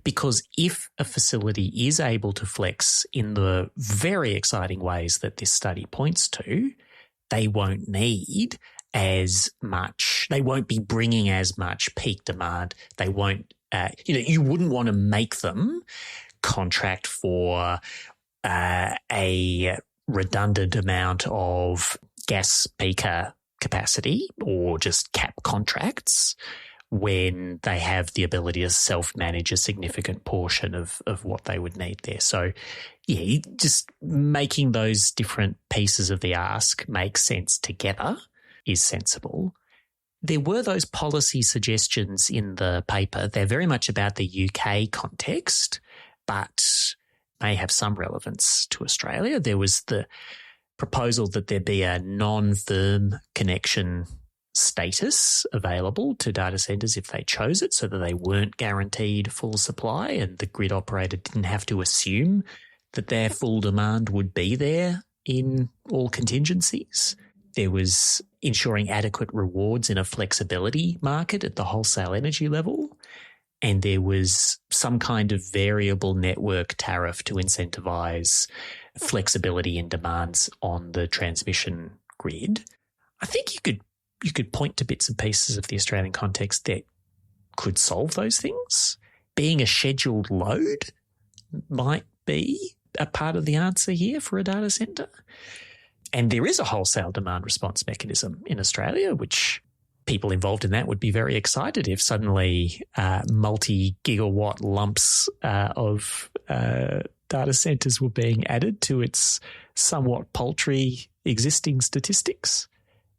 Because if a facility is able to flex in the very exciting ways that this study points to, they won't need as much, they won't be bringing as much peak demand. They won't, you wouldn't want to make them contract for a redundant amount of gas peaker capacity or just cap contracts when they have the ability to self-manage a significant portion of what they would need there. So, yeah, just making those different pieces of the ask make sense together is sensible. There were those policy suggestions in the paper. They're very much about the UK context, but may have some relevance to Australia. There was the proposal that there be a non-firm connection status available to data centres if they chose it, so that they weren't guaranteed full supply and the grid operator didn't have to assume that their full demand would be there in all contingencies. There was ensuring adequate rewards in a flexibility market at the wholesale energy level. And there was some kind of variable network tariff to incentivise flexibility in demands on the transmission grid. I think you could point to bits and pieces of the Australian context that could solve those things. Being a scheduled load might be a part of the answer here for a data centre. And there is a wholesale demand response mechanism in Australia, which people involved in that would be very excited if suddenly multi-gigawatt lumps of data centres were being added to its somewhat paltry existing statistics.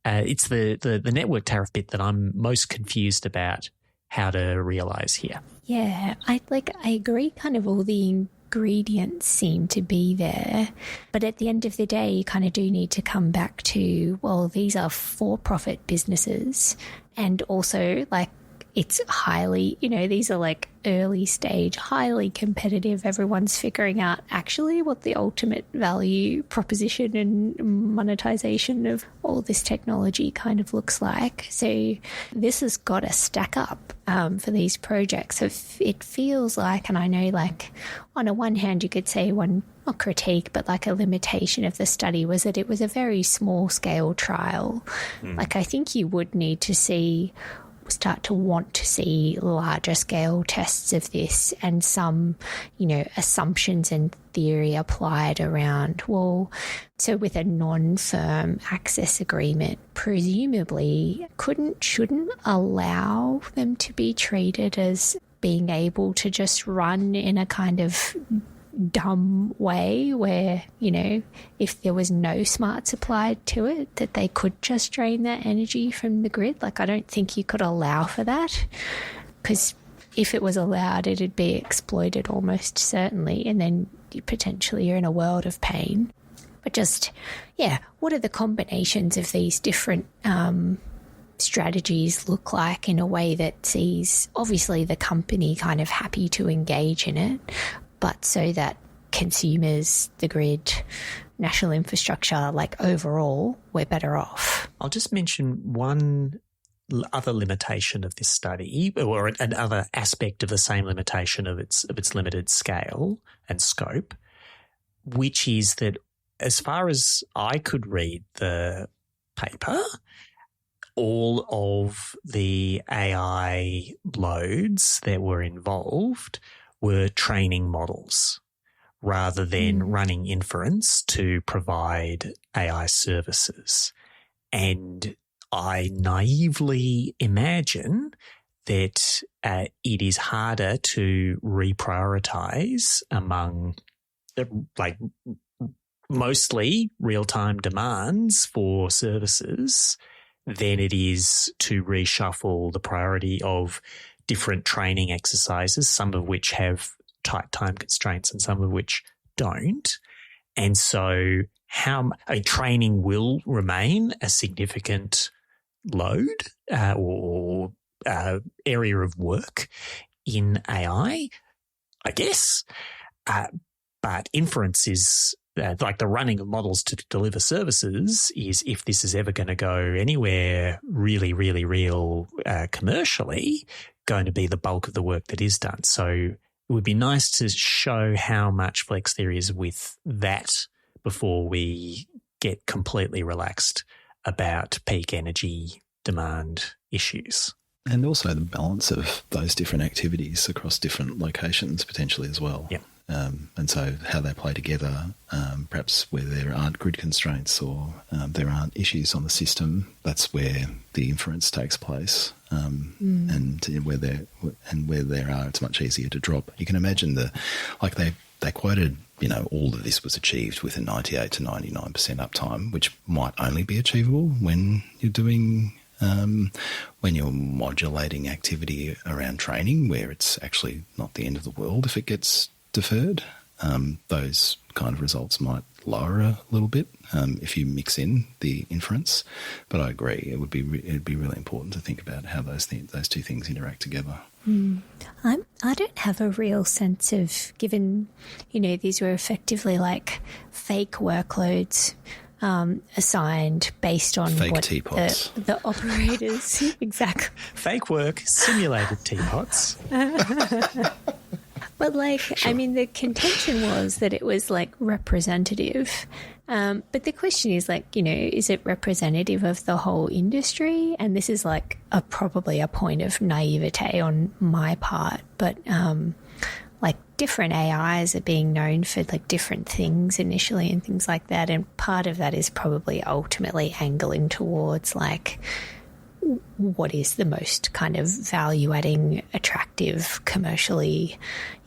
It's the network tariff bit that I'm most confused about how to realise here. Yeah, I agree kind of all the ingredients seem to be there. But at the end of the day, you kind of do need to come back to, well, these are for-profit businesses, and also like it's highly, these are like early stage, highly competitive. Everyone's figuring out actually what the ultimate value proposition and monetization of all this technology kind of looks like. So this has got to stack up for these projects. So it feels like, and I know like on a one hand you could say one, not critique, but like a limitation of the study was that it was a very small scale trial. Like I think you would need to start to want to see larger scale tests of this and some, assumptions and theory applied around, well, so with a non-firm access agreement, presumably shouldn't allow them to be treated as being able to just run in a kind of dumb way where, if there was no smarts applied to it, that they could just drain that energy from the grid. Like, I don't think you could allow for that, because if it was allowed, it'd be exploited almost certainly, and then you're in a world of pain. But just, what are the combinations of these different strategies look like in a way that sees, obviously, the company kind of happy to engage in it, but so that consumers, the grid, national infrastructure, like overall, we're better off. I'll just mention one other limitation of this study, or another aspect of the same limitation of its limited scale and scope, which is that as far as I could read the paper, all of the AI loads that were involved were training models rather than running inference to provide AI services. And I naively imagine that it is harder to reprioritize among mostly real-time demands for services than it is to reshuffle the priority of different training exercises, some of which have tight time constraints and some of which don't. And so training will remain a significant load or area of work in AI, I guess. But inference is like the running of models to deliver services is, if this is ever going to go anywhere really, really real commercially, going to be the bulk of the work that is done. So it would be nice to show how much flex there is with that before we get completely relaxed about peak energy demand issues. And also the balance of those different activities across different locations potentially as well. Yeah. And so how they play together, perhaps where there aren't grid constraints or there aren't issues on the system, that's where the inference takes place. And where there are, it's much easier to drop. You can imagine they quoted, all of this was achieved with a 98 to 99% uptime, which might only be achievable when you're doing when you're modulating activity around training, where it's actually not the end of the world if it gets deferred. Those kind of results might lower a little bit if you mix in the inference. But I agree, it'd be really important to think about how those two things interact together. I don't have a real sense of, given these were effectively like fake workloads assigned based on fake what teapots. The operators exactly. Fake work, simulated teapots. But Sure. the contention was that it was like representative. But the question is is it representative of the whole industry? And this is like probably a point of naivete on my part, but different AIs are being known for different things initially and things like that. And part of that is probably ultimately angling towards what is the most kind of value-adding, attractive, commercially,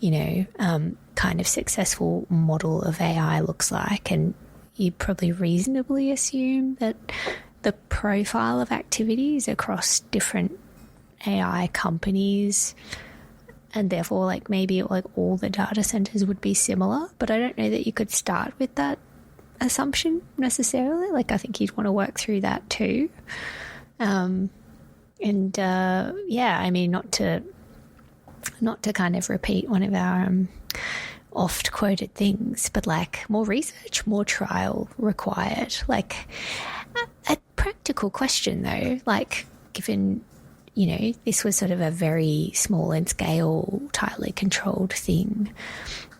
kind of successful model of AI looks like. And you probably reasonably assume that the profile of activities across different AI companies and therefore like maybe like all the data centers would be similar, but I don't know that you could start with that assumption necessarily. Like I think you'd want to work through that too. I mean, not to kind of repeat one of our oft quoted things, but like more research, more trial required. Like a practical question though, like given, you know, this was sort of a very small in scale, tightly controlled thing.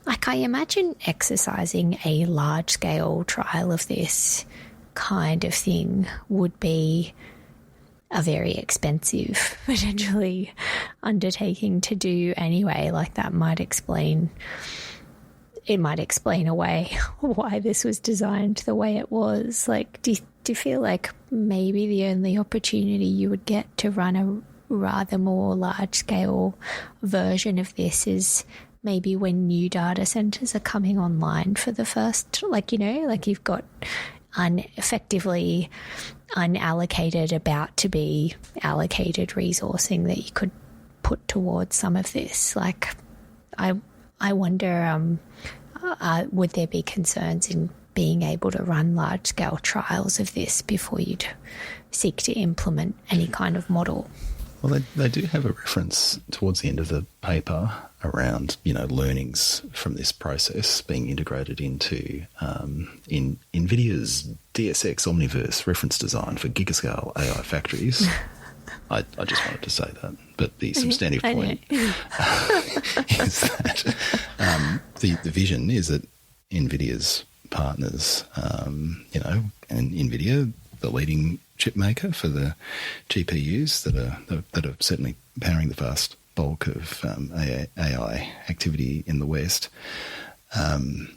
Like I imagine exercising a large scale trial of this kind of thing would be a very expensive, potentially, undertaking to do anyway. Like that might explain away why this was designed the way it was. Like, do you feel like maybe the only opportunity you would get to run a rather more large-scale version of this is maybe when new data centers are coming online for the first, like, you know, like you've got effectively unallocated, about to be allocated resourcing that you could put towards some of this. Like, I wonder, would there be concerns in being able to run large-scale trials of this before you'd seek to implement any kind of model? Well, they do have a reference towards the end of the paper around, you know, learnings from this process being integrated into in NVIDIA's DSX Omniverse reference design for gigascale AI factories. I just wanted to say that. But the substantive point is that the vision is that NVIDIA's partners, you know, and NVIDIA, the leading chip maker for the GPUs that are certainly powering the vast bulk of AI activity in the West, can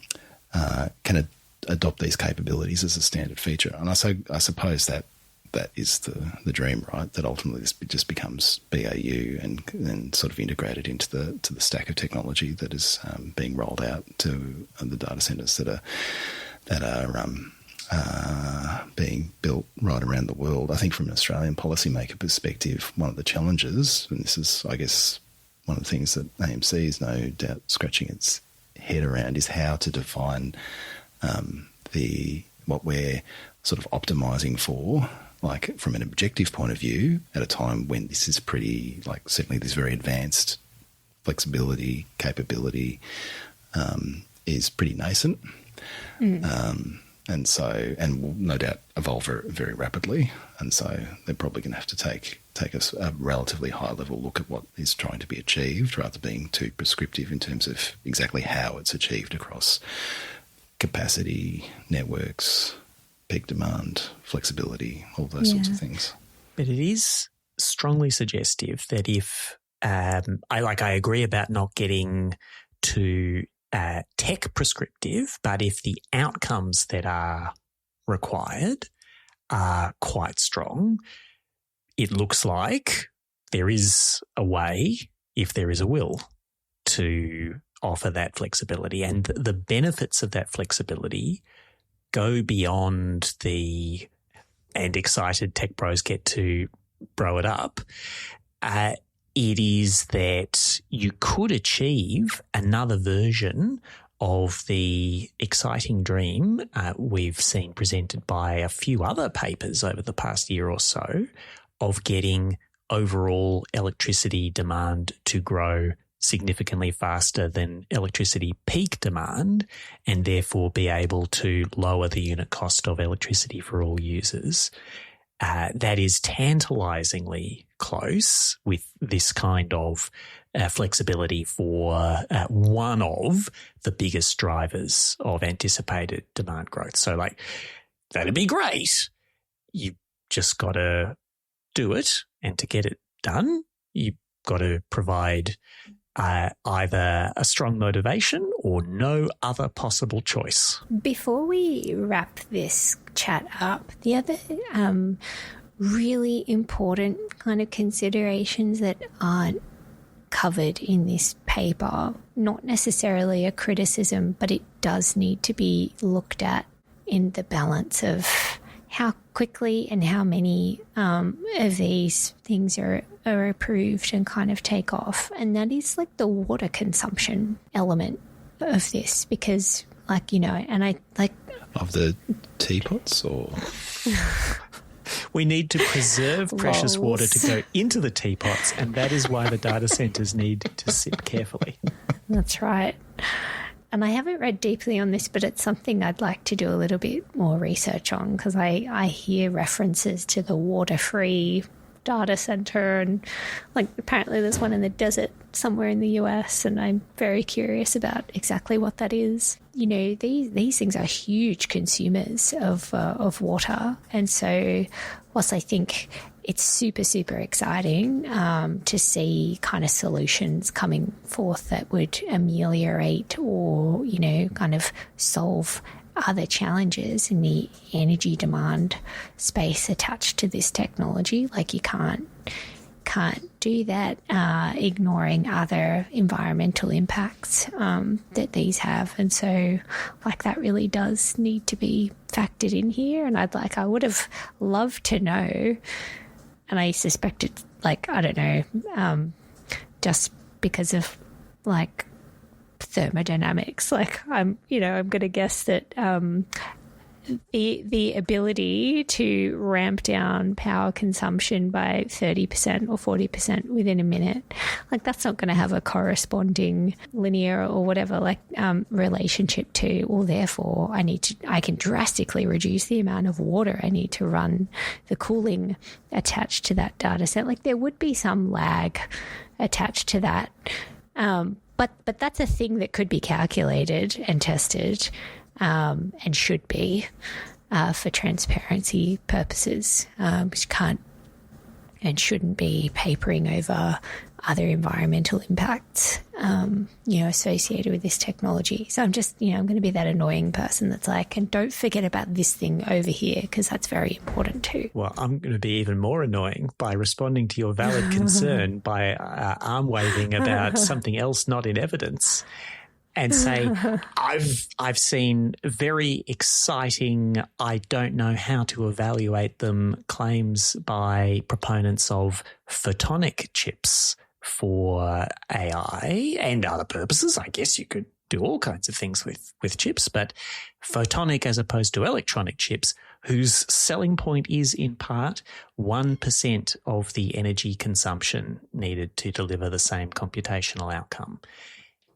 adopt these capabilities as a standard feature. And I suppose that is the dream, right? That ultimately this just becomes BAU and sort of integrated into the stack of technology that is being rolled out to the data centers that are being built right around the world. I think from an Australian policymaker perspective, one of the challenges, and this is, I guess, one of the things that AMC is no doubt scratching its head around, is how to define what we're sort of optimising for, like from an objective point of view, at a time when this is pretty, like certainly this very advanced flexibility, capability is pretty nascent. And will no doubt evolve very rapidly. And so they're probably going to have to take a relatively high level look at what is trying to be achieved, rather than being too prescriptive in terms of exactly how it's achieved across capacity, networks, peak demand, flexibility, all those sorts of things. But it is strongly suggestive that if I agree about not getting to tech prescriptive, but if the outcomes that are required are quite strong, it looks like there is a way, if there is a will, to offer that flexibility. And the benefits of that flexibility go beyond and excited tech bros get to bro it up. It is that you could achieve another version of the exciting dream we've seen presented by a few other papers over the past year or so, of getting overall electricity demand to grow significantly faster than electricity peak demand, and therefore be able to lower the unit cost of electricity for all users. That is tantalizingly close with this kind of flexibility for one of the biggest drivers of anticipated demand growth. So, like, that'd be great. You've just got to do it, and to get it done, you've got to provide either a strong motivation or no other possible choice. Before we wrap this chat up, the other really important kind of considerations that aren't covered in this paper, not necessarily a criticism, but it does need to be looked at in the balance of how quickly and how many of these things are approved and kind of take off. And that is like the water consumption element of this, because and I like... Of the teapots or... We need to preserve precious water to go into the teapots, and that is why the data centres need to sit carefully. That's right. And I haven't read deeply on this, but it's something I'd like to do a little bit more research on, because I hear references to the water-free data center, and apparently there's one in the desert somewhere in the US, and I'm very curious about exactly what that is. These things are huge consumers of water, and so whilst I think it's super, super exciting to see kind of solutions coming forth that would ameliorate or, kind of solve other challenges in the energy demand space attached to this technology. You can't do that ignoring other environmental impacts that these have. And so that really does need to be factored in here. And I would have loved to know, and I suspect it's I don't know, just because of thermodynamics, I'm going to guess that the ability to ramp down power consumption by 30% or 40% within a minute, that's not going to have a corresponding linear or whatever relationship to, well, therefore I can drastically reduce the amount of water I need to run the cooling attached to that data set. There would be some lag attached to that, but that's a thing that could be calculated and tested. And should be for transparency purposes, which can't and shouldn't be papering over other environmental impacts, associated with this technology. So I'm just, I'm going to be that annoying person that's and don't forget about this thing over here, because that's very important too. Well, I'm going to be even more annoying by responding to your valid concern by arm waving about something else not in evidence. And say, I've seen very exciting, I don't know how to evaluate them, claims by proponents of photonic chips for AI and other purposes. I guess you could do all kinds of things with chips, but photonic as opposed to electronic chips, whose selling point is in part 1% of the energy consumption needed to deliver the same computational outcome.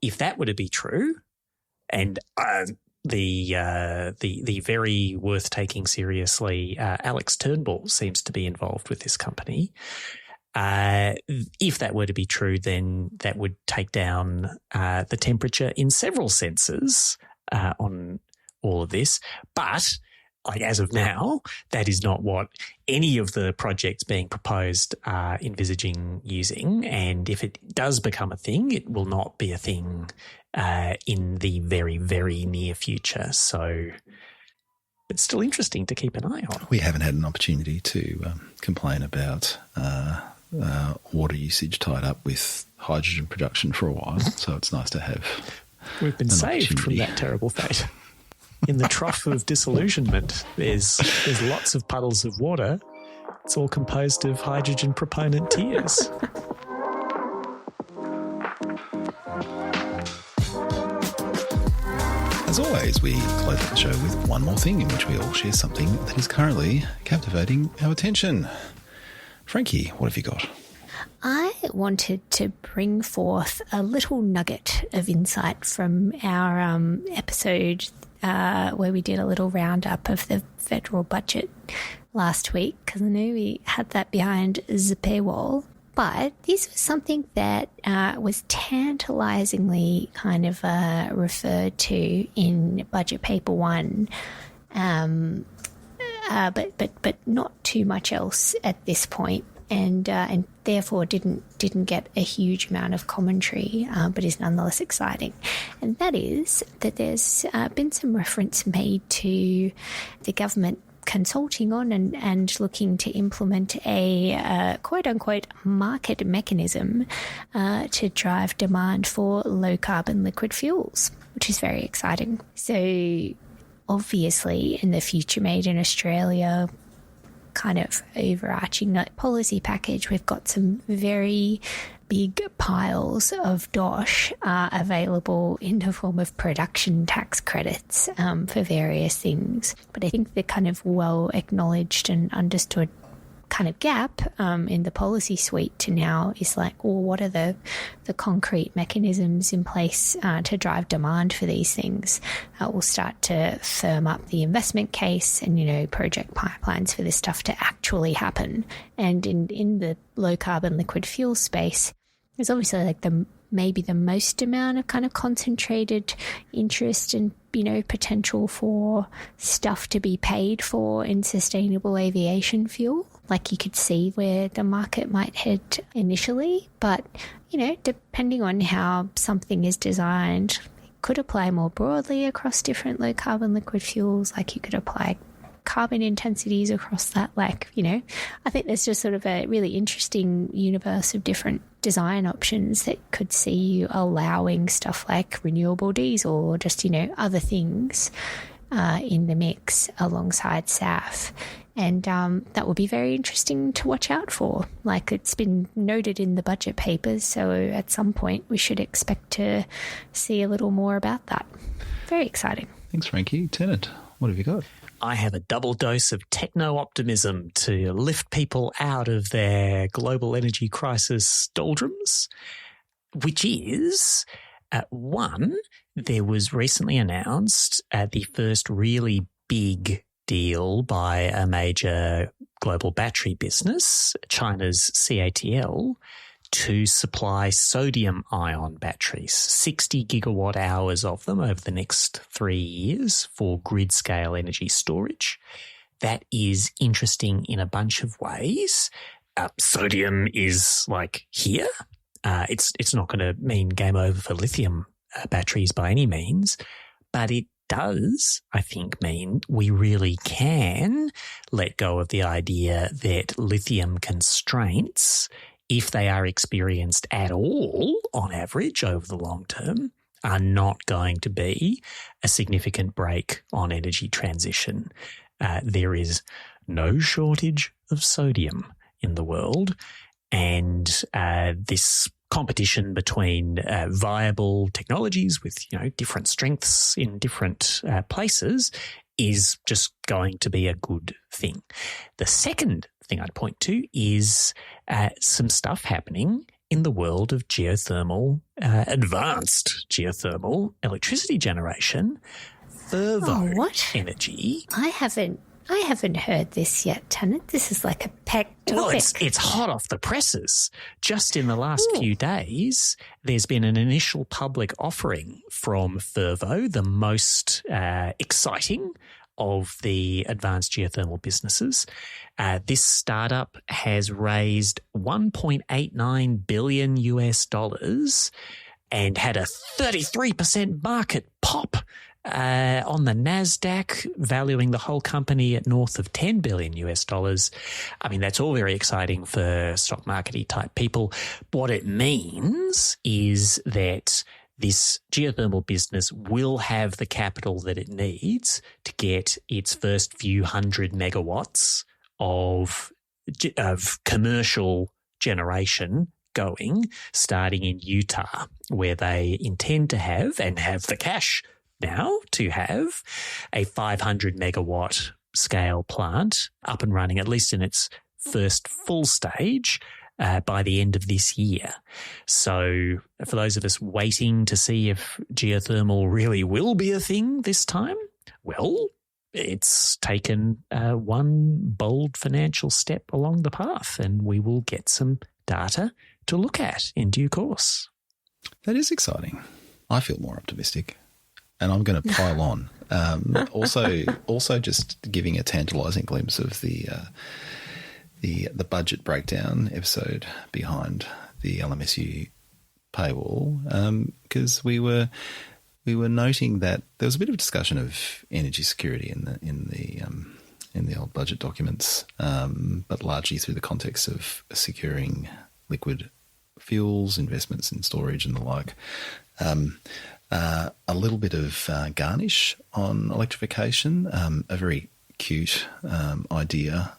If that were to be true, and the very worth taking seriously Alex Turnbull seems to be involved with this company. If that were to be true, then that would take down the temperature in several senses on all of this. But as of now, that is not what any of the projects being proposed are envisaging using. And if it does become a thing, it will not be a thing in the very, very near future. So it's still interesting to keep an eye on. We haven't had an opportunity to complain about water usage tied up with hydrogen production for a while, so it's nice to have. We've been saved from that terrible fate. In the trough of disillusionment, there's lots of puddles of water. It's all composed of hydrogen proponent tears. As always, we close out the show with one more thing in which we all share something that is currently captivating our attention. Frankie, what have you got? I wanted to bring forth a little nugget of insight from our episode where we did a little roundup of the federal budget last week, because I know we had that behind the paywall. But this was something that was tantalisingly kind of referred to in Budget Paper 1, but not too much else at this point. And therefore didn't get a huge amount of commentary, but is nonetheless exciting. And that is that there's been some reference made to the government consulting on and looking to implement a quote-unquote market mechanism to drive demand for low-carbon liquid fuels, which is very exciting. So obviously in the Future Made in Australia kind of overarching policy package, we've got some very big piles of dosh available in the form of production tax credits for various things. But I think the kind of well acknowledged and understood kind of gap in the policy suite to now is like, well, what are the concrete mechanisms in place to drive demand for these things? We'll start to firm up the investment case and, you know, project pipelines for this stuff to actually happen. And in the low carbon liquid fuel space, there's obviously like maybe the most amount of kind of concentrated interest and, you know, potential for stuff to be paid for in sustainable aviation fuel. Like you could see where the market might head initially, but, you know, depending on how something is designed, it could apply more broadly across different low carbon liquid fuels. Like you could apply carbon intensities across that. Like, you know, I think there's just sort of a really interesting universe of different design options that could see you allowing stuff like renewable diesel or just, you know, other things in the mix alongside SAF. And that will be very interesting to watch out for. Like it's been noted in the budget papers, so at some point we should expect to see a little more about that. Very exciting. Thanks, Frankie. Tennant, what have you got? I have a double dose of techno-optimism to lift people out of their global energy crisis doldrums, which is, one, there was recently announced the first really big deal by a major global battery business, China's CATL, to supply sodium-ion batteries, 60 gigawatt hours of them over the next 3 years for grid-scale energy storage. That is interesting in a bunch of ways. Sodium is like here. It's not going to mean game over for lithium batteries by any means, but it does, I think, mean we really can let go of the idea that lithium constraints, if they are experienced at all on average over the long term, are not going to be a significant brake on energy transition. There is no shortage of sodium in the world, and this competition between viable technologies with, you know, different strengths in different places is just going to be a good thing. The second thing I'd point to is some stuff happening in the world of geothermal, advanced geothermal electricity generation. What? Energy. I haven't heard this yet, Tennant. This is like a packed topic. Well, it's hot off the presses. Just in the last few days, there's been an initial public offering from Fervo, the most exciting of the advanced geothermal businesses. This startup has raised $1.89 billion and had a 33% market pop on the NASDAQ, valuing the whole company at north of $10 billion. I mean, that's all very exciting for stock market-y type people. What it means is that this geothermal business will have the capital that it needs to get its first few hundred megawatts of commercial generation going, starting in Utah, where they intend to have and have the cash now to have a 500 megawatt scale plant up and running, at least in its first full stage, by the end of this year. So for those of us waiting to see if geothermal really will be a thing this time, well, it's taken one bold financial step along the path, and we will get some data to look at in due course. That is exciting. I feel more optimistic, and I'm going to pile on. Also, just giving a tantalising glimpse of the budget breakdown episode behind the LMSU paywall, because we were noting that there was a bit of discussion of energy security in the old budget documents, but largely through the context of securing liquid fuels, investments in storage and the like. a little bit of garnish on electrification, a very cute idea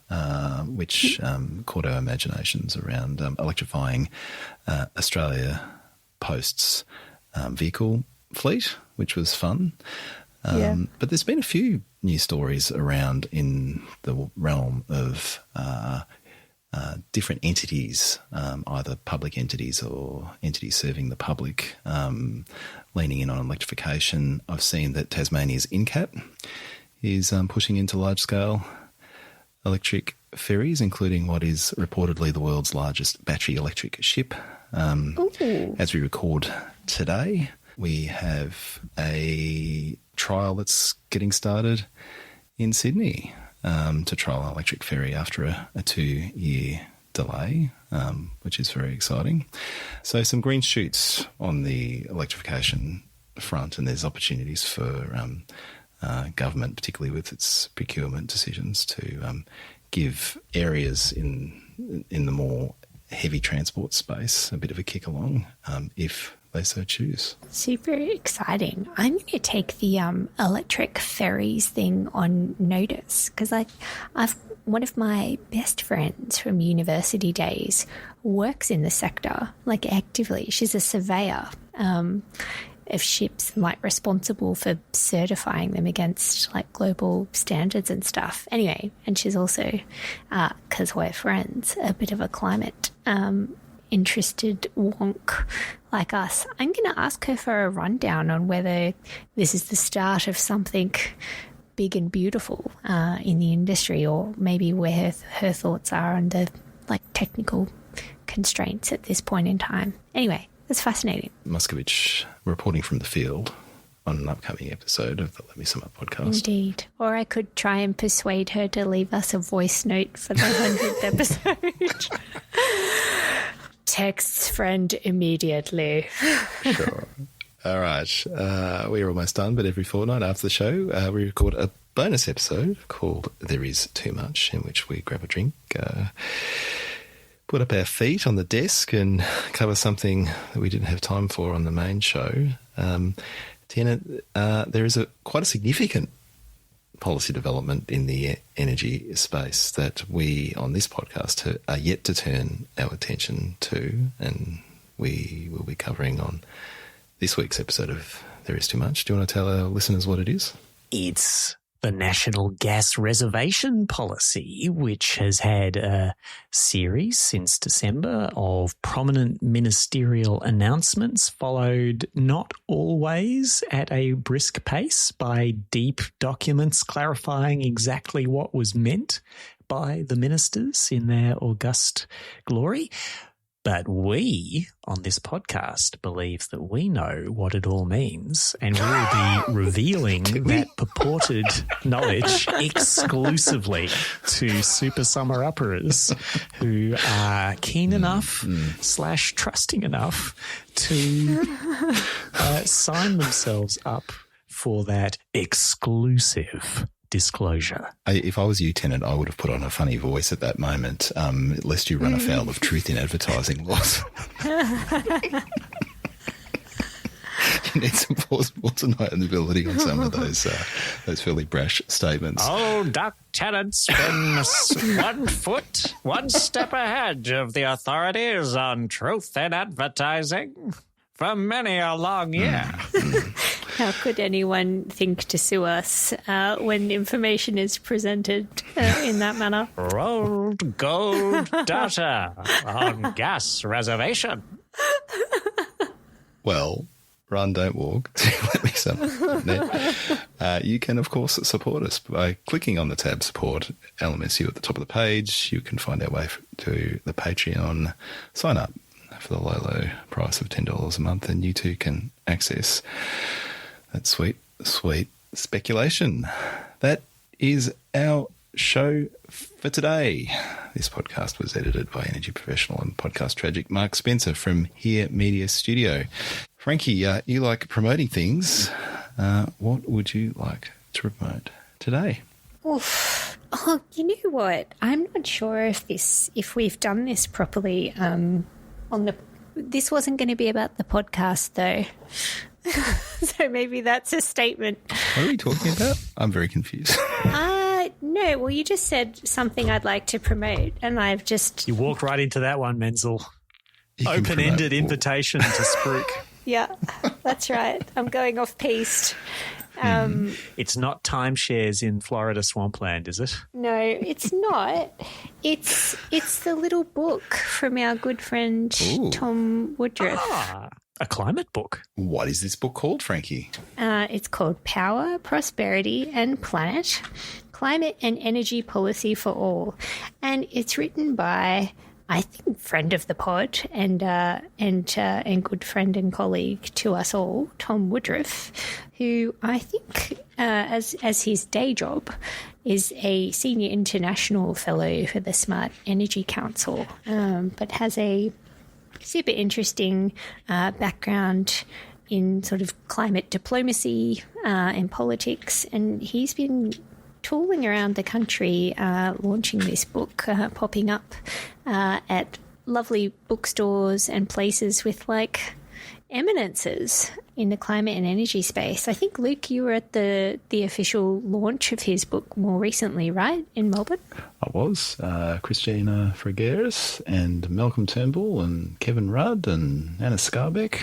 which caught our imaginations around electrifying Australia Post's vehicle fleet, which was fun. But there's been a few news stories around in the realm of different entities, either public entities or entities serving the public, leaning in on electrification. I've seen that Tasmania's INCAP is pushing into large-scale electric ferries, including what is reportedly the world's largest battery electric ship. As we record today, we have a trial that's getting started in Sydney to trial an electric ferry after a 2-year delay, which is very exciting. So some green shoots on the electrification front, and there's opportunities for government, particularly with its procurement decisions, to give areas in the more heavy transport space a bit of a kick along if they so choose. Super exciting. I'm going to take the electric ferries thing on notice because one of my best friends from university days works in the sector, like actively. She's a surveyor of ships, like responsible for certifying them against like global standards and stuff. Anyway, and she's also, because we're friends, a bit of a climate interested wonk like us. I'm going to ask her for a rundown on whether this is the start of something big and beautiful in the industry, or maybe where her thoughts are on the like technical constraints at this point in time. Anyway, it's fascinating. Muscovich reporting from the field on an upcoming episode of the Let Me Sum Up podcast. Indeed. Or I could try and persuade her to leave us a voice note for the 100th episode. Texts friend immediately. Sure. All right. We're almost done, but every fortnight after the show, we record a bonus episode called There Is Too Much, in which we grab a drink, put up our feet on the desk and cover something that we didn't have time for on the main show. Tina, there is quite a significant policy development in the energy space that we on this podcast are yet to turn our attention to, and we will be covering on this week's episode of There Is Too Much. Do you want to tell our listeners what it is? It's the National Gas Reservation Policy, which has had a series since December of prominent ministerial announcements, followed not always at a brisk pace by deep documents clarifying exactly what was meant by the ministers in their august glory. But we, on this podcast, believe that we know what it all means, and we'll be revealing that purported knowledge exclusively to super Summerupperers who are keen enough / trusting enough to sign themselves up for that exclusive disclosure. If I was you, Tennant, I would have put on a funny voice at that moment, lest you run afoul of truth in advertising laws. You need some plausible deniability on some of those fairly brash statements. Oh, Doc Tennant's been 1 foot, 1 step ahead of the authorities on truth in advertising for many a long year. How could anyone think to sue us when information is presented in that manner? Rolled gold data on gas reservation. Well, run, don't walk. Let me sum up. You can, of course, support us by clicking on the tab Support LMSU at the top of the page. You can find our way to the Patreon. Sign up for the low price of $10 a month, and you too can access that sweet speculation. That is our show for today. This podcast was edited by energy professional and podcast tragic Mark Spencer from Here Media Studio. Frankie, you like promoting things. What would you like to promote today? Oof. Oh, you know what? I'm not sure if we've done this properly. This wasn't going to be about the podcast though. So maybe that's a statement. What are we talking about? I'm very confused. No, well, you just said something I'd like to promote, and I've just... You walked right into that one, Menzel. You can Open-ended promote- invitation to Spruik. Yeah, that's right. I'm going off-piste. It's not timeshares in Florida swampland, is it? No, it's not. It's the little book from our good friend Ooh. Tom Woodruff. A climate book. What is this book called, Frankie? It's called Power, Prosperity and Planet, Climate and Energy Policy for All. And it's written by, I think, friend of the pod and good friend and colleague to us all, Tom Woodruff, who I think, as his day job, is a senior international fellow for the Smart Energy Council, but has a super interesting background in sort of climate diplomacy and politics, and he's been tooling around the country launching this book, popping up at lovely bookstores and places with like eminences in the climate and energy space. I think, Luke, you were at the official launch of his book more recently, right, in Melbourne? I was. Christina Fregeris and Malcolm Turnbull and Kevin Rudd and Anna Scarbeck.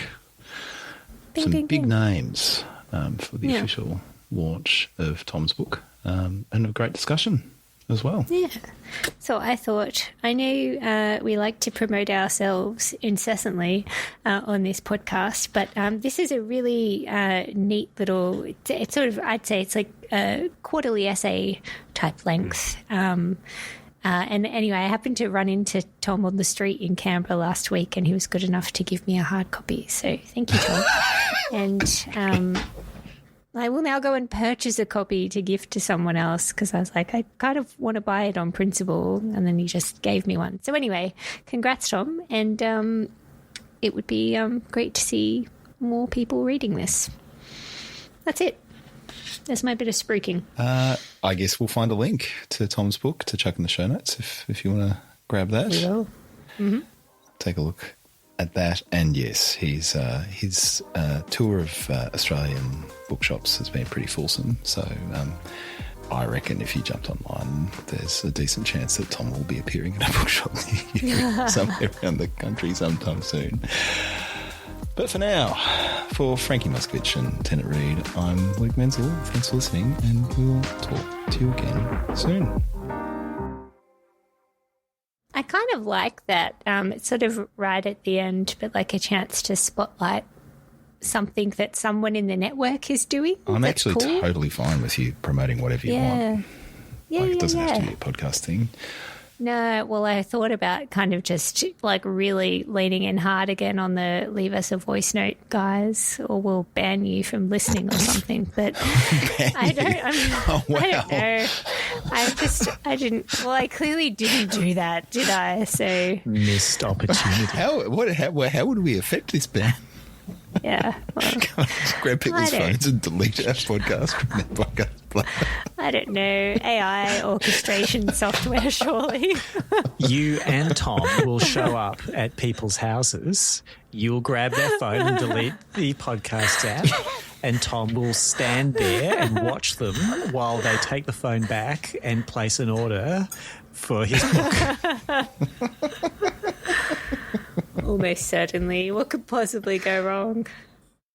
Bing, Some bing, big bing. names for the official launch of Tom's book, and a great discussion as well. Yeah. So I thought, I know we like to promote ourselves incessantly on this podcast, but this is a really neat little, it's sort of, I'd say it's like a quarterly essay type length. And anyway, I happened to run into Tom on the street in Canberra last week, and he was good enough to give me a hard copy. So thank you, Tom. And I will now go and purchase a copy to gift to someone else, because I was like, I kind of want to buy it on principle, and then he just gave me one. So anyway, congrats, Tom, and it would be great to see more people reading this. That's it. That's my bit of spruiking. I guess we'll find a link to Tom's book to chuck in the show notes if you want to grab that. We will. Mm-hmm. Take a look at that. And yes, his tour of Australian bookshops has been pretty fulsome. So I reckon if you jumped online, there's a decent chance that Tom will be appearing in a bookshop near you somewhere around the country sometime soon. But for now, for Frankie Muskovich and Tennant Reid, I'm Luke Menzel. Thanks for listening, and we'll talk to you again soon. I kind of like that. It's sort of right at the end, but like a chance to spotlight something that someone in the network is doing. I'm That's actually cool. totally fine with you promoting whatever you want. Yeah, It doesn't have to yeah. be a podcast thing. No, well, I thought about kind of just like really leaning in hard again on the leave us a voice note, guys, or we'll ban you from listening or something. But I don't know. I didn't. Well, I clearly didn't do that, did I? So Missed opportunity. How would we affect this ban? yeah. Well, Just grab people's I don't- phones and delete our podcast from their podcast player. I don't know. AI orchestration software, surely. You and Tom will show up at people's houses. You'll grab their phone and delete the podcast app, and Tom will stand there and watch them while they take the phone back and place an order for his book. Almost certainly. What could possibly go wrong?